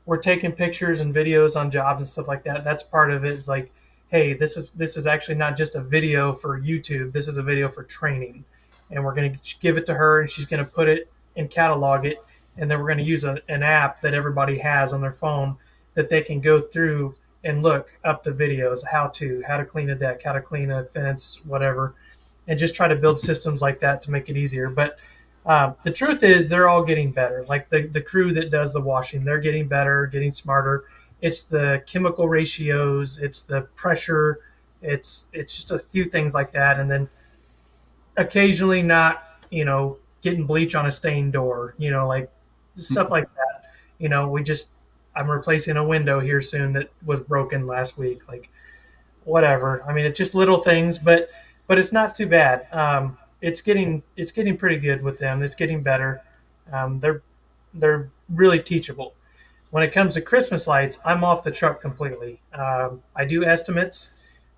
we're taking pictures and videos on jobs and stuff like that, that's part of it. It's like, hey, this is actually not just a video for YouTube. This is a video for training. And we're going to give it to her and she's going to put it and catalog it. And then we're going to use an app that everybody has on their phone that they can go through and look up the videos, how to clean a deck, how to clean a fence, whatever, and just try to build systems like that to make it easier. But the truth is, they're all getting better. Like the crew that does the washing, they're getting better, getting smarter. It's the chemical ratios, it's the pressure, it's just a few things like that, and then occasionally not, getting bleach on a stained door, like stuff like that. We just I'm replacing a window here soon that was broken last week. Like whatever. I mean, it's just little things, but it's not too bad. It's getting pretty good with them. It's getting better. They're really teachable. When it comes to Christmas lights, I'm off the truck completely. I do estimates.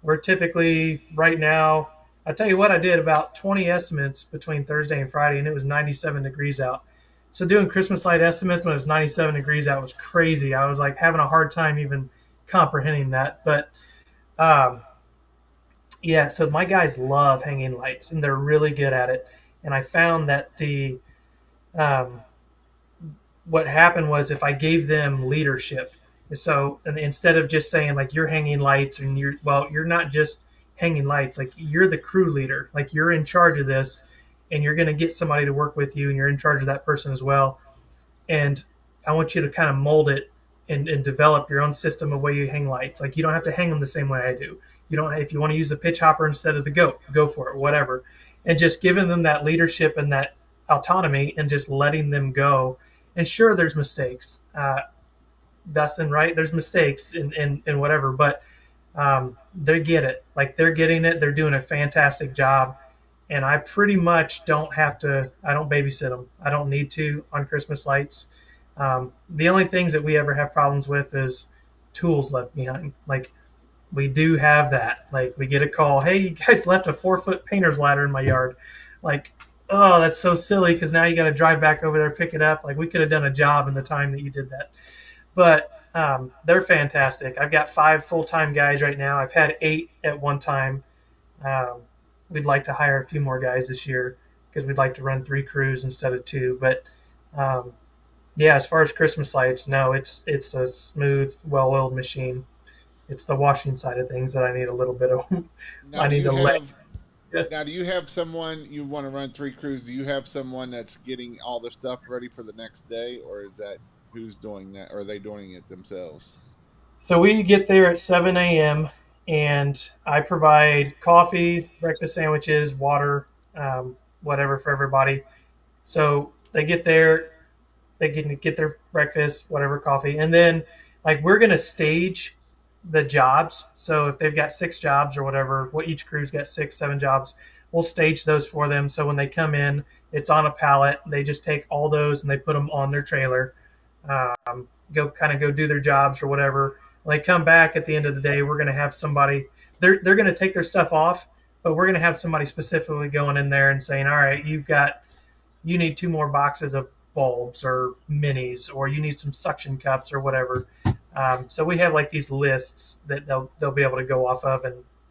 We're typically right now. I tell you what, I did about 20 estimates between Thursday and Friday, and it was 97 degrees out. So doing Christmas light estimates when it's 97 degrees out was crazy. I was like having a hard time even comprehending that. But um, yeah, so my guys love hanging lights, and they're really good at it. And I found that the um, what happened was if I gave them leadership, so and instead of just saying like you're hanging lights and you're not just hanging lights, like you're the crew leader, like you're in charge of this, and you're going to get somebody to work with you, and you're in charge of that person as well. And I want you to kind of mold it and develop your own system of way you hang lights. Like you don't have to hang them the same way I do. You don't. If you want to use the pitch hopper instead of the goat, go for it. Whatever, and just giving them that leadership and that autonomy, and just letting them go. And sure, there's mistakes, Dustin. Right? There's mistakes in whatever, but they get it. Like they're getting it. They're doing a fantastic job, and I pretty much don't have to. I don't babysit them. I don't need to on Christmas lights. The only things that we ever have problems with is tools left behind. Like we do have that. Like we get a call, hey, you guys left a 4-foot painter's ladder in my yard. Like, oh, that's so silly because now you got to drive back over there, pick it up. Like we could have done a job in the time that you did that. But they're fantastic. I've got 5 full-time guys right now. I've had 8 at one time. Um, we'd like to hire a few more guys this year because we'd like to run 3 crews instead of 2. But um, yeah, as far as Christmas lights, no, it's a smooth, well-oiled machine. It's the washing side of things that I need a little bit of. Now, I do need you to let. have Now, do you have someone you want to run 3 crews? Do you have someone that's getting all the stuff ready for the next day, or is that who's doing that? Or are they doing it themselves? So we get there at 7 a.m. and I provide coffee, breakfast sandwiches, water, whatever for everybody. So they get there. they can get their breakfast, whatever, coffee, and then like we're gonna stage the jobs. So if they've got 6 jobs or whatever, what each crew's got 6, 7 jobs, we'll stage those for them. So when they come in, it's on a pallet. They just take all those and they put them on their trailer. Go do their jobs or whatever. When they come back at the end of the day, we're going to have somebody. They're going to take their stuff off, but we're going to have somebody specifically going in there and saying, "All right, you need 2 more boxes of bulbs or minis, or you need some suction cups or whatever." So we have like these lists that they'll be able to go off of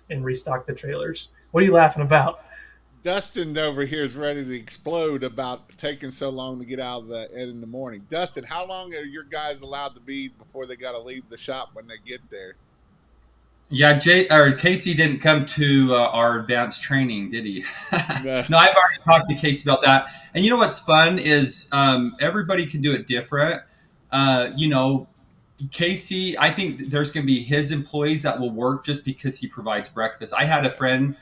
and restock the trailers. What are you laughing about? Dustin over here is ready to explode about taking so long to get out of the in the morning. Dustin, how long are your guys allowed to be before they got to leave the shop when they get there? Yeah, Jay or Casey didn't come to our advanced training, did he? No. No, I've already talked to Casey about that. And you know what's fun is everybody can do it different. You know, Casey, I think there's going to be his employees that will work just because he provides breakfast. I had a friend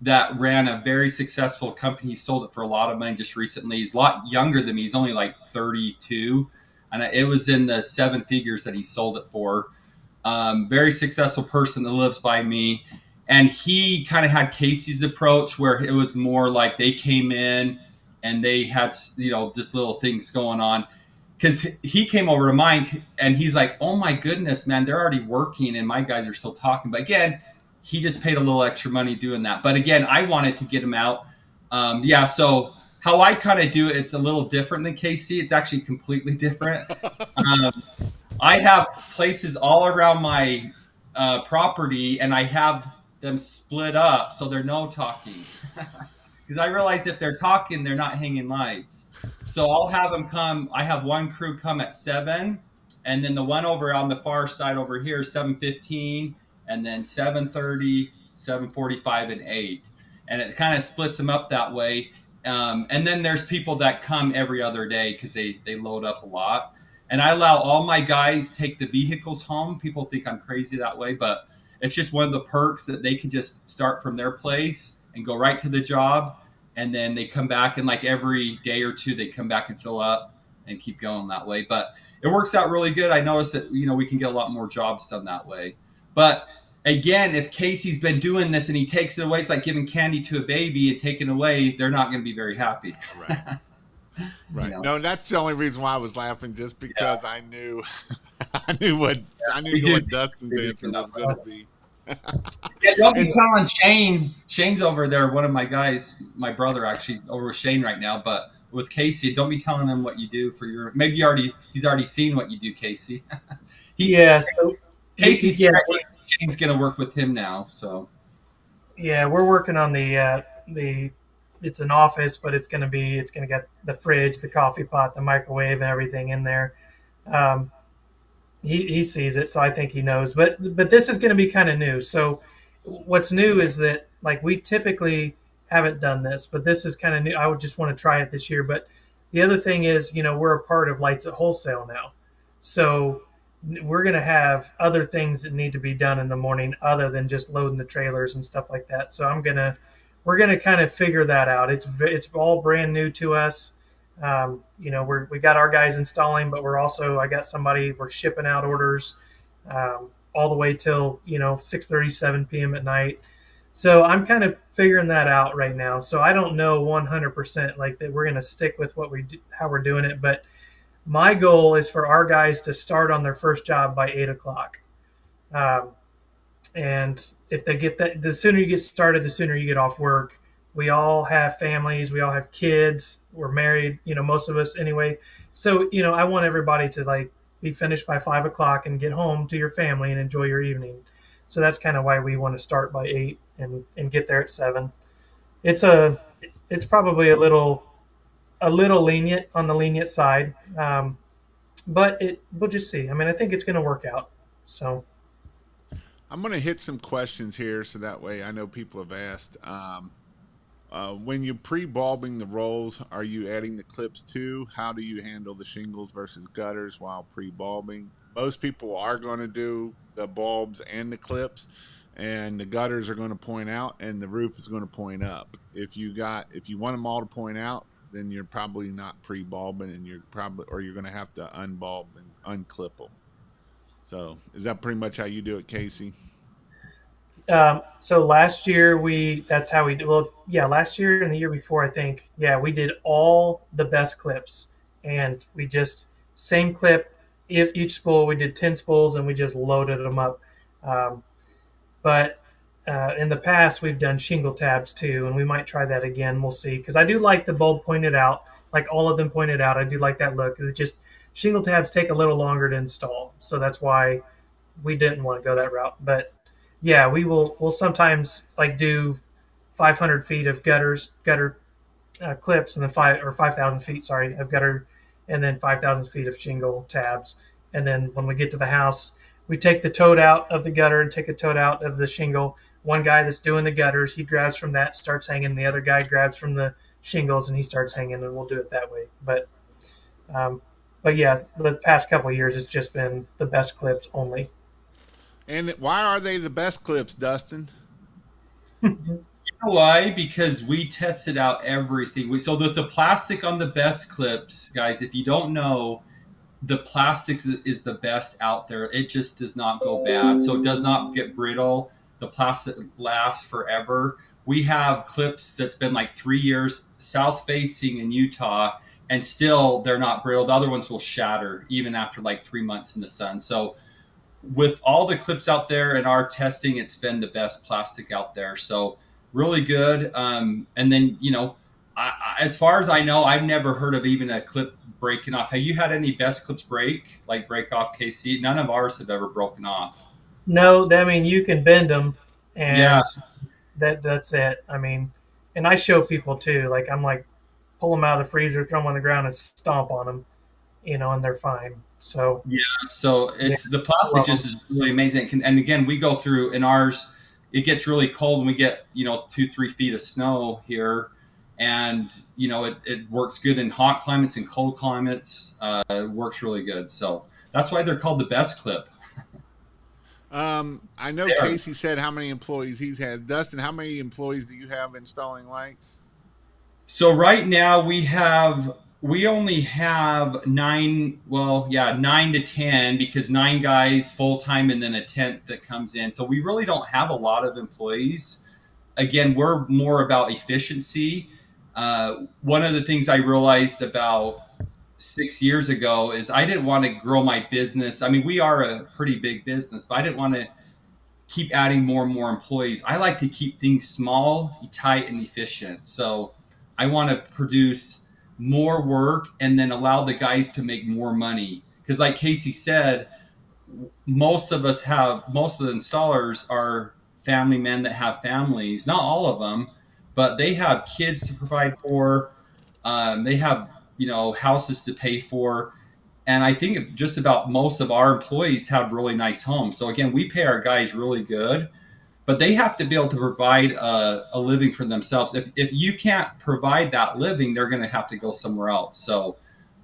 that ran a very successful company. He sold it for a lot of money just recently. He's a lot younger than me. He's only like 32, and it was in the 7 figures that he sold it for. Very successful person that lives by me. And he kind of had Casey's approach where it was more like they came in and they had, you know, just little things going on. Because he came over to mine and he's like, oh my goodness, man, they're already working and my guys are still talking. But again, he just paid a little extra money doing that. But again, I wanted to get him out. Yeah, so how I kind of do it, it's a little different than Casey. It's actually completely different. Um, I have places all around my property, and I have them split up so they're no talking. Because I realize if they're talking, they're not hanging lights. So I'll have them come. I have one crew come at 7, and then the one over on the far side over here 7:15, and then 7:30, 7:45, and 8. And it kind of splits them up that way. And then there's people that come every other day because they load up a lot. And I allow all my guys take the vehicles home. People think I'm crazy that way, but it's just one of the perks that they can just start from their place and go right to the job. And then they come back, and like every day or two, they come back and fill up and keep going that way. But it works out really good. I noticed that, you know, we can get a lot more jobs done that way. But again, if Casey's been doing this and he takes it away, it's like giving candy to a baby and taking away, they're not going to be very happy. Right. Right. You know? No, that's the only reason why I was laughing, just because I knew, I knew do. what Dustin's answer was going to be. Yeah, don't be telling Shane. Shane's over there. One of my guys, my brother, actually, is over with Shane right now. But with Casey, don't be telling him what you do for your. Maybe he's already seen what you do, Casey. Yeah. So Casey's yeah, Shane's gonna work with him now. So yeah, we're working on the. It's an office, but it's gonna get the fridge, the coffee pot, the microwave, and everything in there. Um, he sees it, so I think he knows. But this is going to be kind of new. So what's new is that like we typically haven't done this, but this is kind of new. I would just want to try it this year. But the other thing is, we're a part of Lights at Wholesale now, so we're going to have other things that need to be done in the morning other than just loading the trailers and stuff like that. So we're gonna kind of figure that out. It's all brand new to us. We got our guys installing, but I got somebody, we're shipping out orders all the way till 6:30, 7 p.m. at night. So I'm kind of figuring that out right now. So I don't know 100% like that we're going to stick with how we're doing it. But my goal is for our guys to start on their first job by 8 o'clock. And if they get that, the sooner you get started, the sooner you get off work. We all have families. We all have kids. We're married, most of us anyway. So, I want everybody to like be finished by 5 o'clock and get home to your family and enjoy your evening. So that's kind of why we want to start by 8 and get there at 7. It's probably a little lenient on the lenient side. But we'll just see. I mean, I think it's going to work out. So I'm going to hit some questions here so that way I know people have asked. When you're pre-bulbing the rolls, are you adding the clips too? How do you handle the shingles versus gutters while pre-bulbing? Most people are going to do the bulbs and the clips, and the gutters are going to point out and the roof is going to point up. If you want them all to point out, then you're probably not pre-bulbing, and you're going to have to unbulb and unclip them. So is that pretty much how you do it, Casey? So last year that's how we did. Well, yeah, last year and the year before, I think, yeah, we did all the best clips, and we just same clip. If each spool, we did 10 spools, and we just loaded them up. Um, but in the past, we've done shingle tabs too, and we might try that again. We'll see, because I do like the bulb pointed out, like all of them pointed out. I do like that look. It's just shingle tabs take a little longer to install, so that's why we didn't want to go that route. But yeah, we'll sometimes like do 500 feet of gutter clips, and then 5,000 feet, sorry, of gutter, and then 5,000 feet of shingle tabs. And then when we get to the house, we take the tote out of the gutter and take a tote out of the shingle. One guy that's doing the gutters, he grabs from that, starts hanging. The other guy grabs from the shingles, and he starts hanging, and we'll do it that way. Um, but yeah, the past couple of years, it's just been the best clips only. And why are they the best clips, Dustin? You know why? Because we tested out everything. So the plastic on the best clips, guys, if you don't know, the plastics is the best out there. It just does not go bad. So it does not get brittle. The plastic lasts forever. We have clips that's been like 3 years south facing in Utah, and still they're not brittle. The other ones will shatter even after like 3 months in the sun. So with all the clips out there in our testing, it's been the best plastic out there. So really good. And then, as far as I know, I've never heard of even a clip breaking off. Have you had any best clips break off, KC? None of ours have ever broken off. No, I mean you can bend them, Yeah. and that's it. I mean, and I show people too. Like I'm like, pull them out of the freezer, throw them on the ground, and stomp on them, and they're fine. So Yeah, so yeah, it's the plastic love them. just is really amazing. And again, we go through in ours, it gets really cold and we get 2-3 feet of snow here, and it works good in hot climates and cold climates. It works really good, so that's why they're called the best clip. I know There. Casey said how many employees he's had. Dustin, how many employees do you have installing lights? So right now we only have nine. Well, yeah, 9 to 10 because 9 guys full time and then a tenth that comes in. So we really don't have a lot of employees. Again, we're more about efficiency. One of the things I realized about 6 years ago is I didn't want to grow my business. I mean, we are a pretty big business, but I didn't want to keep adding more and more employees. I like to keep things small, tight, and efficient. So I want to produce more work and then allow the guys to make more money. Because, like Casey said, most of the installers are family men that have families. Not all of them, but they have kids to provide for. They have houses to pay for, and I think just about most of our employees have really nice homes. So again, we pay our guys really good, but they have to be able to provide a living for themselves. If you can't provide that living, they're going to have to go somewhere else. So,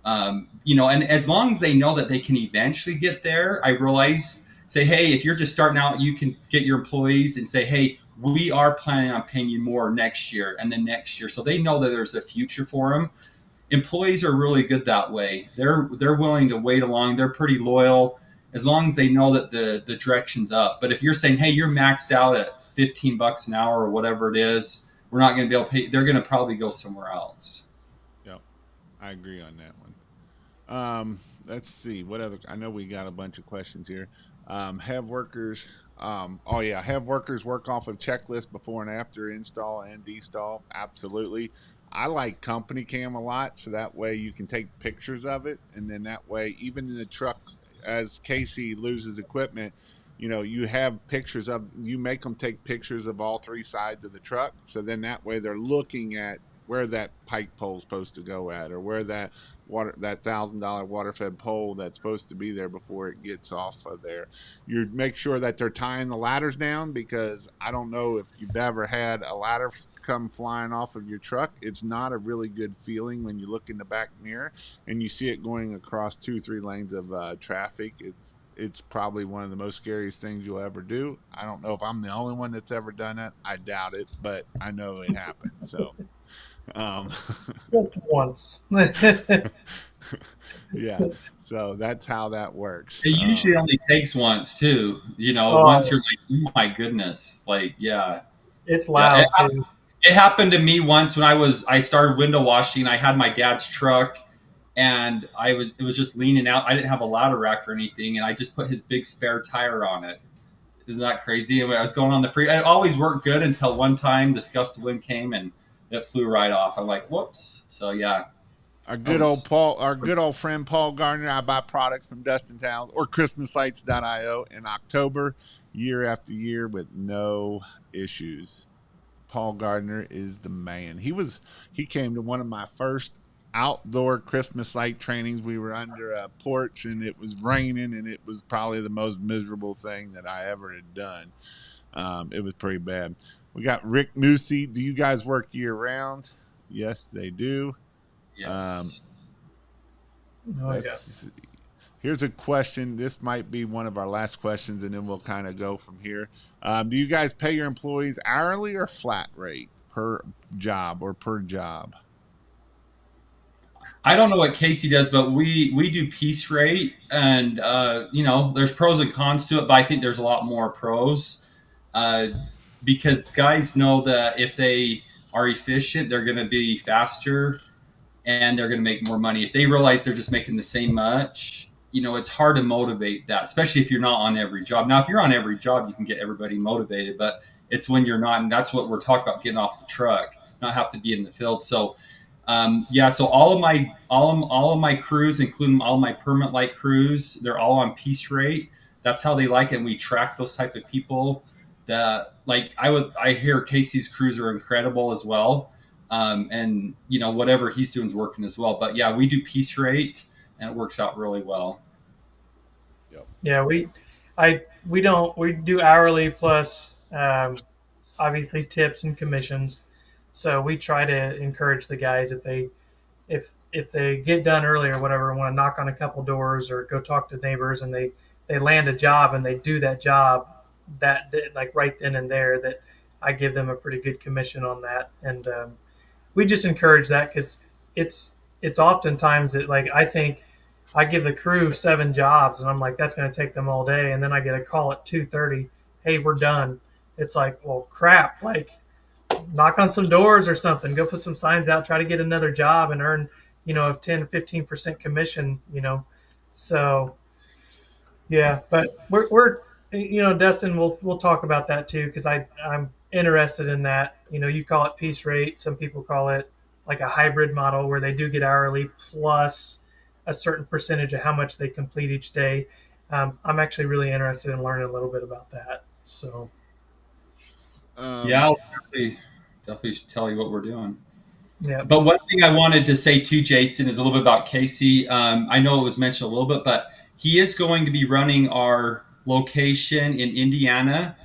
and as long as they know that they can eventually get there, I realize, say, hey, if you're just starting out, you can get your employees and say, hey, we are planning on paying you more next year and then next year. So they know that there's a future for them. Employees are really good that way. They're willing to wait along. They're pretty loyal as long as they know that the direction's up. But if you're saying, hey, you're maxed out at $15 an hour or whatever it is, we're not going to be able to pay. They're going to probably go somewhere else. Yep, I agree on that one. Let's see what other. I know we got a bunch of questions here. Have workers. Oh yeah, have workers work off of checklists before and after install and destall. Absolutely. I like company cam a lot, so that way you can take pictures of it, and then that way, even in the truck, as Casey loses equipment, you have pictures of. You make them take pictures of all three sides of the truck, so then that way they're looking at where that pike pole's supposed to go at, or where that $1,000 water fed pole that's supposed to be there before it gets off of there. You make sure that they're tying the ladders down, because I don't know if you've ever had a ladder come flying off of your truck. It's not a really good feeling when you look in the back mirror and you see it going across 2-3 lanes of traffic. It's probably one of the most scariest things you'll ever do. I don't know if I'm the only one that's ever done that. I doubt it, but I know it happens. So Um, Just once. Oh yeah, so that's how that works. It usually only takes once too. Once yeah, you're like, oh my goodness, like yeah, it's yeah. loud too. It happened to me once when I started window washing. I had my dad's truck, and it was just leaning out. I didn't have a ladder rack or anything, and I just put his big spare tire on it. Isn't that crazy? And I was going on the free. It always worked good until one time this gust of wind came and it flew right off. I'm like, whoops. So yeah, that was Our good old friend Paul Gardner. I buy products from Dustin Towns or ChristmasLights.io in October, year after year with no issues. Paul Gardner is the man. He came to one of my first outdoor Christmas light trainings. We were under a porch and it was raining, and it was probably the most miserable thing that I ever had done. It was pretty bad. We got Rick Newsy. Do you guys work year round? Yes, they do. Um, yes. Oh yeah. let's Here's a question. This might be one of our last questions, and then we'll kind of go from here. Do you guys pay your employees hourly or flat rate per job or per job? I don't know what Casey does, but we do piece rate, and there's pros and cons to it, but I think there's a lot more pros uh, because guys know that if they are efficient, they're going to be faster and they're going to make more money. If they realize they're just making the same much, it's hard to motivate that, especially if you're not on every job. Now, if you're on every job, you can get everybody motivated, but it's when you're not, and that's what we're talking about: getting off the truck, not have to be in the field. So yeah, so all of my crews, including all my permanent light crews, they're all on piece rate. That's how they like it. And we track those type of people. That like I hear Casey's crews are incredible as well, and whatever he's doing is working as well. But yeah, we do piece rate, and it works out really well. Yep. Yeah, we don't we do hourly plus obviously tips and commissions. So we try to encourage the guys if they get done early or whatever, want to knock on a couple doors or go talk to neighbors, and they land a job and they do that job like right then and there, that I give them a pretty good commission on that. And we just encourage that because it's oftentimes that, like, I think I give the crew 7 jobs and I'm like, that's going to take them all day, and then I get a call at 2:30, hey, we're done. It's like, well, crap, like, knock on some doors or something, go put some signs out, try to get another job and earn, a 10-15% commission, so yeah. But we're Dustin, we'll talk about that too, because I'm interested in that. You call it piece rate, some people call it like a hybrid model where they do get hourly plus a certain percentage of how much they complete each day. I'm actually really interested in learning a little bit about that, so Yeah, Um, I'll definitely tell you what we're doing. yeah. But one thing I wanted to say to Jason is a little bit about Casey. I know it was mentioned a little bit, but he is going to be running our location in Indiana.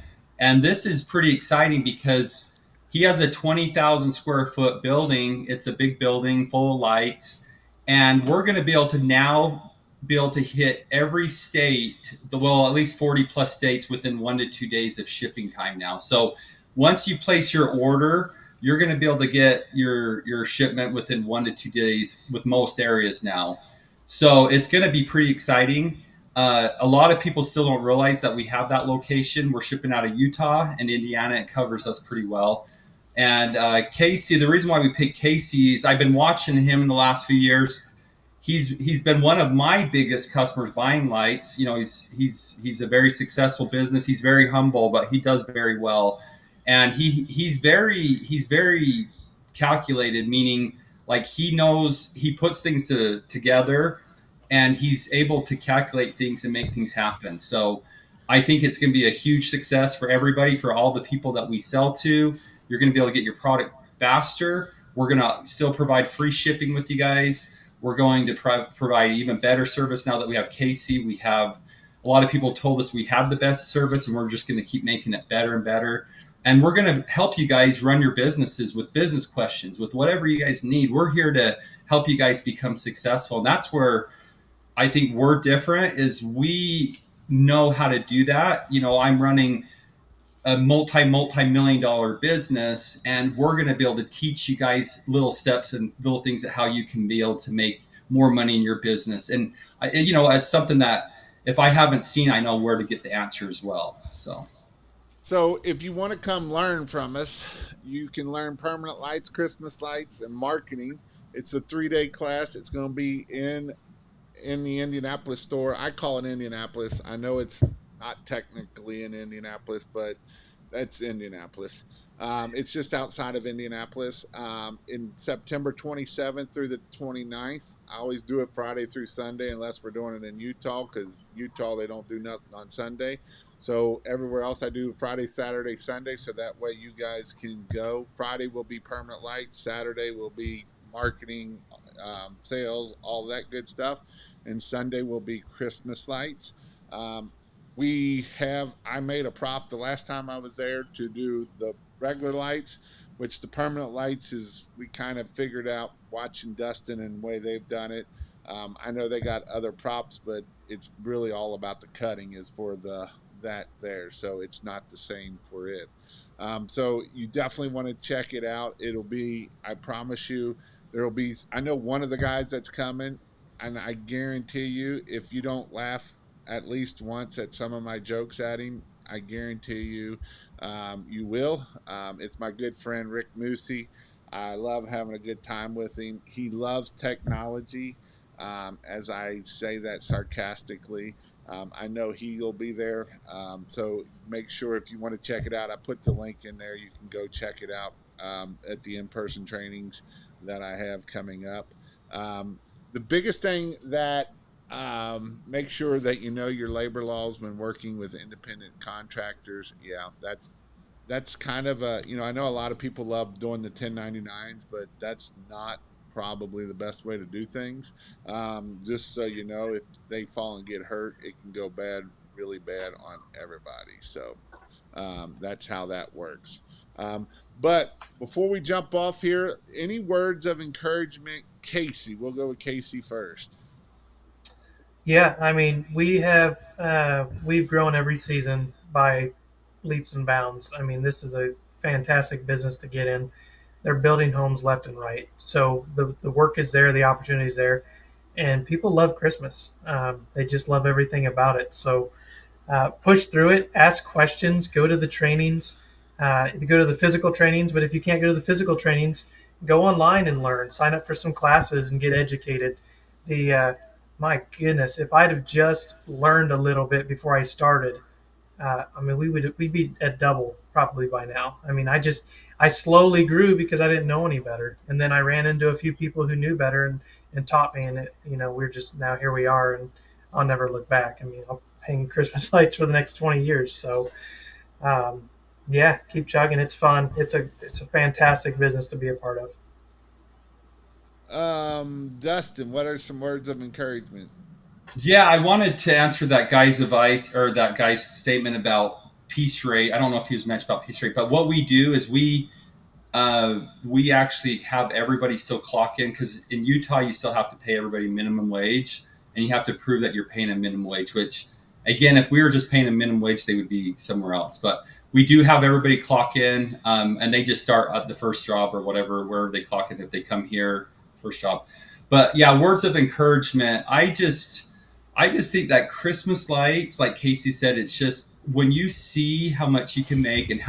And this is pretty exciting because he has a 20,000 square foot building. It's a big building full of lights. And we're going to be able to now be able to hit every state, well, at least 40 plus states within 1 to 2 days of shipping time now. So once you place your order, you're going to be able to get your shipment within 1 to 2 days with most areas now. So it's going to be pretty exciting. A lot of people still don't realize that we have that location. We're shipping out of Utah and Indiana. It covers us pretty well. And Casey, the reason why we picked Casey is I've been watching him in the last few years. He's been one of my biggest customers buying lights. He's a very successful business. He's very humble, but he does very well, and he's very calculated, meaning like he knows he puts things together, and he's able to calculate things and make things happen. So I think it's going to be a huge success for everybody, for all the people that we sell to. You're going to be able to get your product faster. We're going to still provide free shipping with you guys. We're going to provide even better service now that we have Casey. We have a lot of people told us we have the best service, and we're just going to keep making it better and better. And we're going to help you guys run your businesses with business questions, with whatever you guys need. We're here to help you guys become successful. And that's where I think we're different, is we know how to do that. I'm running a multi-million dollar business, and we're going to be able to teach you guys little steps and little things that how you can be able to make more money in your business. And it's something that if I haven't seen, I know where to get the answer as well. So if you want to come learn from us, you can learn permanent lights, Christmas lights, and marketing. It's a 3-day class. It's going to be in the Indianapolis store. I call it Indianapolis. I know it's not technically in Indianapolis, but that's Indianapolis. It's just outside of Indianapolis. In September 27th through the 29th. I always do it Friday through Sunday unless we're doing it in Utah, because Utah, they don't do nothing on Sunday. So everywhere else I do Friday, Saturday, Sunday, so that way you guys can go. Friday will be permanent lights. Saturday will be marketing, sales, all that good stuff. And Sunday will be Christmas lights. Um, I made a prop the last time I was there to do the regular lights, which the permanent lights is, we kind of figured out watching Dustin and the way they've done it. I know they got other props, but it's really all about the cutting is for that there. So it's not the same for it. So you definitely want to check it out. It'll be, I promise you, there'll be, I know one of the guys that's coming, and I guarantee you, if you don't laugh at least once at some of my jokes at him, I guarantee you, you will. It's my good friend Rick Moosey. I love having a good time with him. He loves technology, as I say that sarcastically. I know he'll be there. So make sure if you want to check it out, I put the link in there. You can go check it out at the in-person trainings that I have coming up. The biggest thing that make sure that you know your labor laws when working with independent contractors. Yeah, that's kind of a, I know a lot of people love doing the 1099s, but that's not probably the best way to do things. Just so you know, if they fall and get hurt, it can go bad, really bad on everybody. So that's how that works. But before we jump off here, any words of encouragement, Casey? We'll go with Casey first. Yeah, I mean, we've grown every season by leaps and bounds. I mean, this is a fantastic business to get in. They're building homes left and right, so the work is there, the opportunity is there, and people love Christmas. They just love everything about it. So push through it, ask questions, go to the trainings, go to the physical trainings. But if you can't go to the physical trainings, go online and learn. Sign up for some classes and get educated. The My goodness, if I'd have just learned a little bit before I started, I mean, we'd be at double probably by now. I mean, I slowly grew because I didn't know any better, and then I ran into a few people who knew better and taught me, and we're just now here we are, and I'll never look back. I mean, I'll hang Christmas lights for the next 20 years. So, yeah, keep chugging. It's fun. It's a fantastic business to be a part of. Dustin, what are some words of encouragement? Yeah, I wanted to answer that guy's advice or that guy's statement about piece rate. I don't know if he was mentioned about piece rate, but what we do is we actually have everybody still clock in, because in Utah you still have to pay everybody minimum wage, and you have to prove that you're paying a minimum wage. Which, again, if we were just paying a minimum wage, they would be somewhere else. But we do have everybody clock in, and they just start at the first job or whatever, wherever they clock in if they come here first job. But yeah, words of encouragement. I just think that Christmas lights, like Casey said, it's just when you see how much you can make, and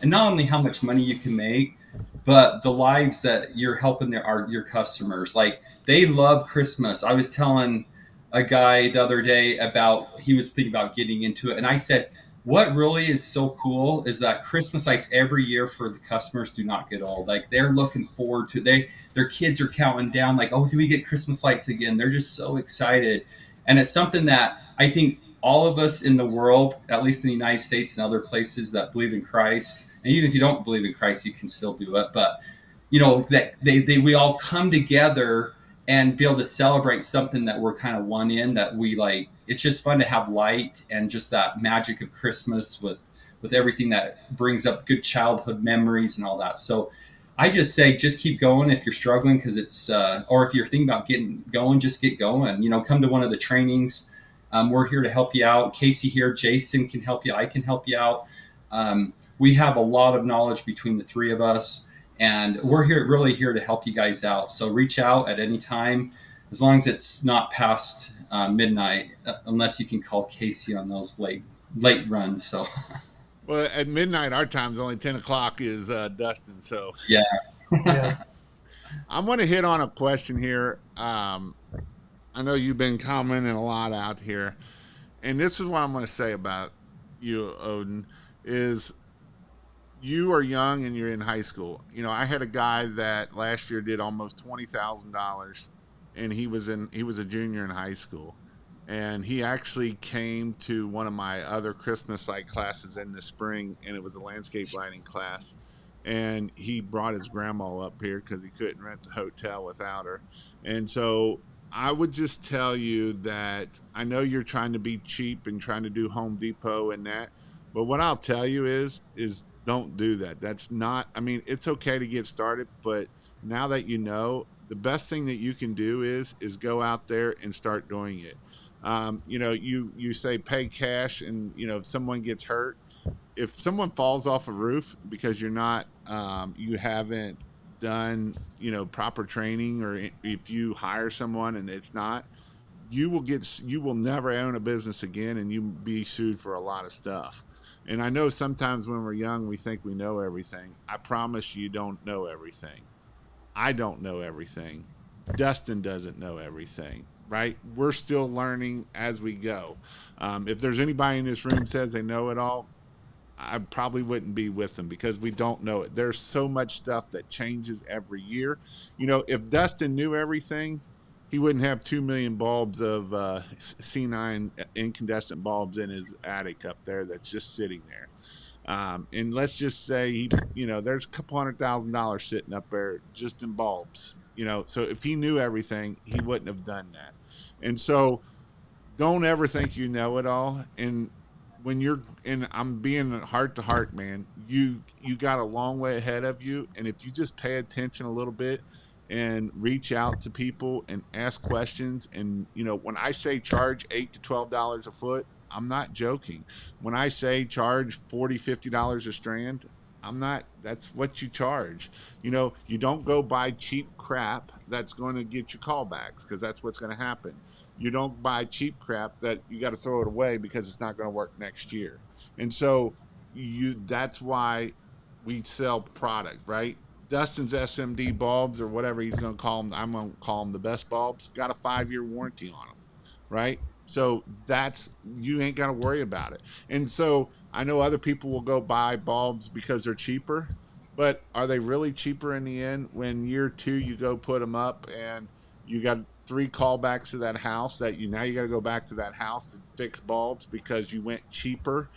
not only how much money you can make, but the lives that you're helping your customers. Like, they love Christmas. I was telling a guy the other day about, he was thinking about getting into it, and I said, what really is so cool is that Christmas lights every year for the customers do not get old. Like, they're looking forward to, their kids are counting down, like, oh, do we get Christmas lights again? They're just so excited. And it's something that I think all of us in the world, at least in the United States and other places that believe in Christ, and even if you don't believe in Christ, you can still do it. But that we all come together and be able to celebrate something that we're kind of one in, that we like. It's just fun to have light and just that magic of Christmas with everything that brings up good childhood memories and all that. So I just say, just keep going if you're struggling, because it's, or if you're thinking about getting going, just get going. Come to one of the trainings. We're here to help you out. Casey here, Jason can help you. I can help you out. we have a lot of knowledge between the three of us, and we're really here to help you guys out. So reach out at any time, as long as it's not past midnight, unless you can call Casey on those late runs. So Well, at midnight our time's only 10 o'clock is Dustin. So yeah. Yeah. I'm going to hit on a question here. I know you've been commenting a lot out here, and this is what I'm going to say about you, Odin. Is you are young and you're in high school. I had a guy that last year did almost $20,000, and he was a junior in high school, and he actually came to one of my other Christmas light classes in the spring, and it was a landscape lighting class, and he brought his grandma up here because he couldn't rent the hotel without her, and so. I would just tell you that I know you're trying to be cheap and trying to do Home Depot and that, but what I'll tell you is don't do that. That's not. I mean, it's okay to get started, but now that you know, the best thing that you can do is go out there and start doing it. You say pay cash, and if someone gets hurt, if someone falls off a roof because you're not, you haven't done proper training, or if you hire someone and it's not, you will never own a business again, and you be sued for a lot of stuff. And I know sometimes when we're young we think we know everything. I promise you don't know everything. I don't know everything. Dustin doesn't know everything, right? We're still learning as we go. If there's anybody in this room says they know it all, I probably wouldn't be with them because we don't know it. There's so much stuff that changes every year. If Dustin knew everything, he wouldn't have 2 million bulbs of C9 incandescent bulbs in his attic up there that's just sitting there. And let's just say there's a couple $100,000 sitting up there just in bulbs. So if he knew everything, he wouldn't have done that. And so don't ever think you know it all. And when you're and I'm being heart to heart, man, you got a long way ahead of you. And if you just pay attention a little bit and reach out to people and ask questions, and when I say charge $8 to $12 a foot, I'm not joking. When I say charge 40, $50 a strand, I'm not. That's what you charge. You don't go buy cheap crap that's going to get you callbacks, because that's what's going to happen. You don't buy cheap crap that you got to throw it away because it's not going to work next year. And so that's why we sell product, right? Dustin's SMD bulbs, or whatever he's going to call them, I'm going to call them the best bulbs, got a 5-year warranty on them, right? So that's, you ain't got to worry about it. And so I know other people will go buy bulbs because they're cheaper, but are they really cheaper in the end when year two you go put them up and you got 3 callbacks to that house that you got to go back to that house to fix bulbs because you went cheaper?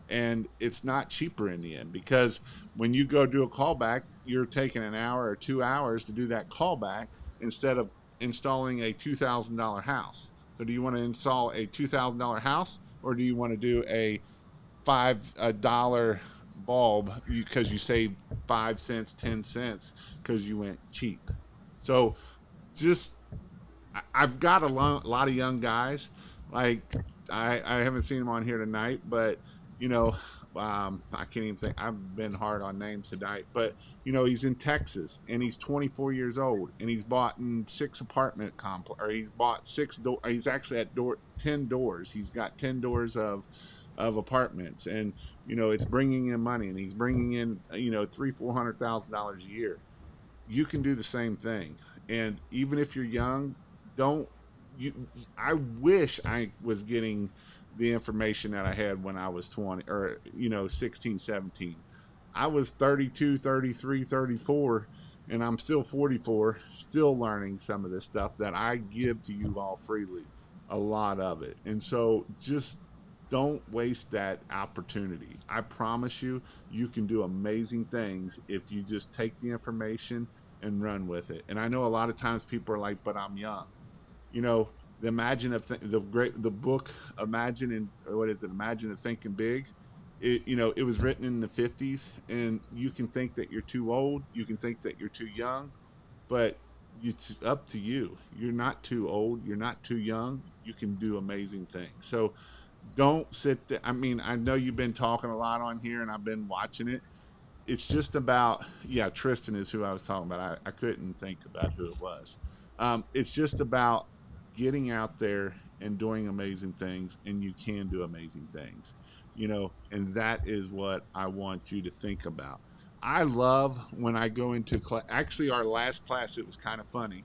And it's not cheaper in the end, because when you go do a callback, you're taking an hour or 2 hours to do that callback instead of installing a $2,000 house. So do you want to install a $2,000 house, or do you want to do a $5 bulb because you saved 5 cents, 10 cents because you went cheap? So just I've got a lot of young guys. Like I haven't seen them on here tonight, but you know, I can't even think. I've been hard on names tonight, but he's in Texas and he's 24 years old and he's bought in 6 apartment complex, or he's bought 6 door. He's actually at 10 doors. He's got 10 doors of apartments, and it's bringing in money, and he's bringing in $300,000-$400,000 a year. You can do the same thing. And even if you're young, don't you I wish I was getting the information that I had when I was 20, or 16, 17. I was 32, 33, 34, and I'm still 44, still learning some of this stuff that I give to you all freely, a lot of it. And so just don't waste that opportunity. I promise you, you can do amazing things if you just take the information and run with it. And I know a lot of times people are like, "But I'm young." You know, the Imagine of the book Imagine, and what is it? Imagine of Thinking Big. It was written in the 50s, and you can think that you're too old, you can think that you're too young, but it's up to you. You're not too old, you're not too young. You can do amazing things. So Don't sit there. I mean, I know you've been talking a lot on here and I've been watching it. It's just about, yeah, Tristan is who I was talking about. I couldn't think about who it was. It's just about getting out there and doing amazing things, and you can do amazing things, and that is what I want you to think about. I love when I go into class. Actually, our last class, it was kind of funny.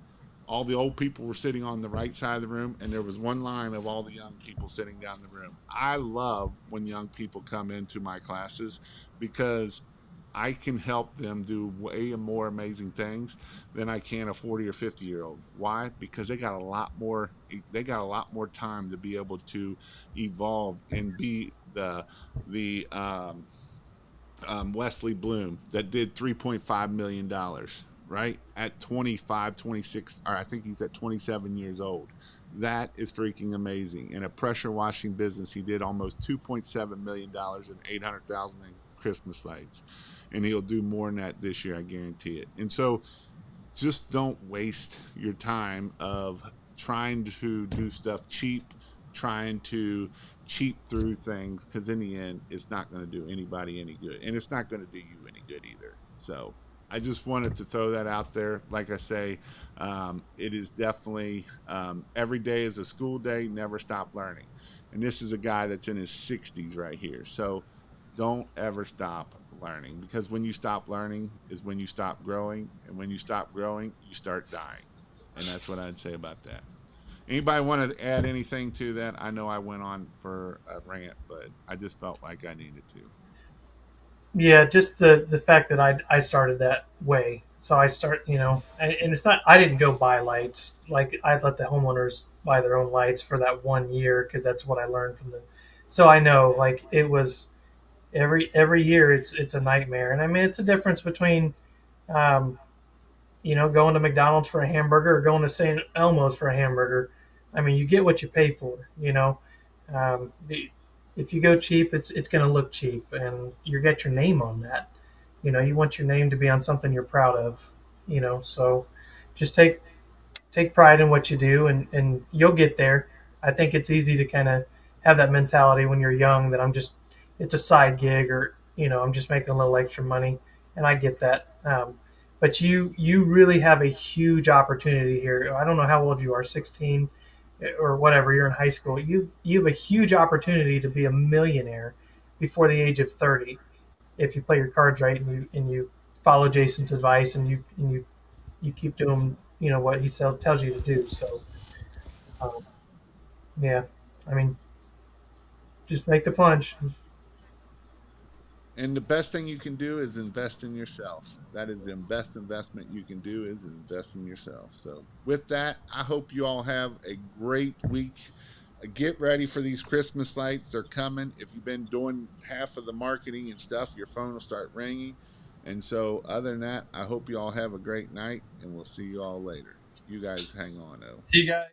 All the old people were sitting on the right side of the room, and there was one line of all the young people sitting down the room. I love when young people come into my classes because I can help them do way more amazing things than I can a 40 or 50-year old. Why? Because they got a lot more time to be able to evolve and be the Wesley Bloom that did $3.5 million, right? At 25, 26, or I think he's at 27 years old. That is freaking amazing. In a pressure washing business, he did almost $2.7 million and 800,000 in Christmas lights. And he'll do more than that this year, I guarantee it. And so just don't waste your time of trying to do stuff cheap, trying to cheat through things, because in the end it's not going to do anybody any good, and it's not going to do you any good either. So I just wanted to throw that out there. Like I say, it is definitely, every day is a school day. Never stop learning. And this is a guy that's in his 60s right here. So don't ever stop learning, because when you stop learning is when you stop growing, and when you stop growing you start dying. And that's what I'd say about that. Anybody want to add anything to that? I know I went on for a rant, but I just felt like I needed to. Yeah, just the fact that I started that way. So I start, and it's not, I didn't go buy lights. Like I let the homeowners buy their own lights for that 1 year because that's what I learned from them. So I know, like, it was every year it's a nightmare. And I mean, it's a difference between um, going to McDonald's for a hamburger or going to St. Elmo's for a hamburger. I mean, you get what you pay for. If you go cheap, it's going to look cheap, and you get your name on that. You want your name to be on something you're proud of. So just take pride in what you do, and you'll get there. I think it's easy to kind of have that mentality when you're young that it's a side gig, or I'm just making a little extra money, and I get that. But you really have a huge opportunity here. I don't know how old you are, 16 or whatever. You're in high school. You have a huge opportunity to be a millionaire before the age of 30 if you play your cards right, and you follow Jason's advice, and you keep doing what he tells you to do. So um, yeah, I mean, just make the plunge. And the best thing you can do is invest in yourself. That is the best investment you can do, is invest in yourself. So with that, I hope you all have a great week. Get ready for these Christmas lights. They're coming. If you've been doing half of the marketing and stuff, your phone will start ringing. And so other than that, I hope you all have a great night, and we'll see you all later. You guys hang on, though. See you guys.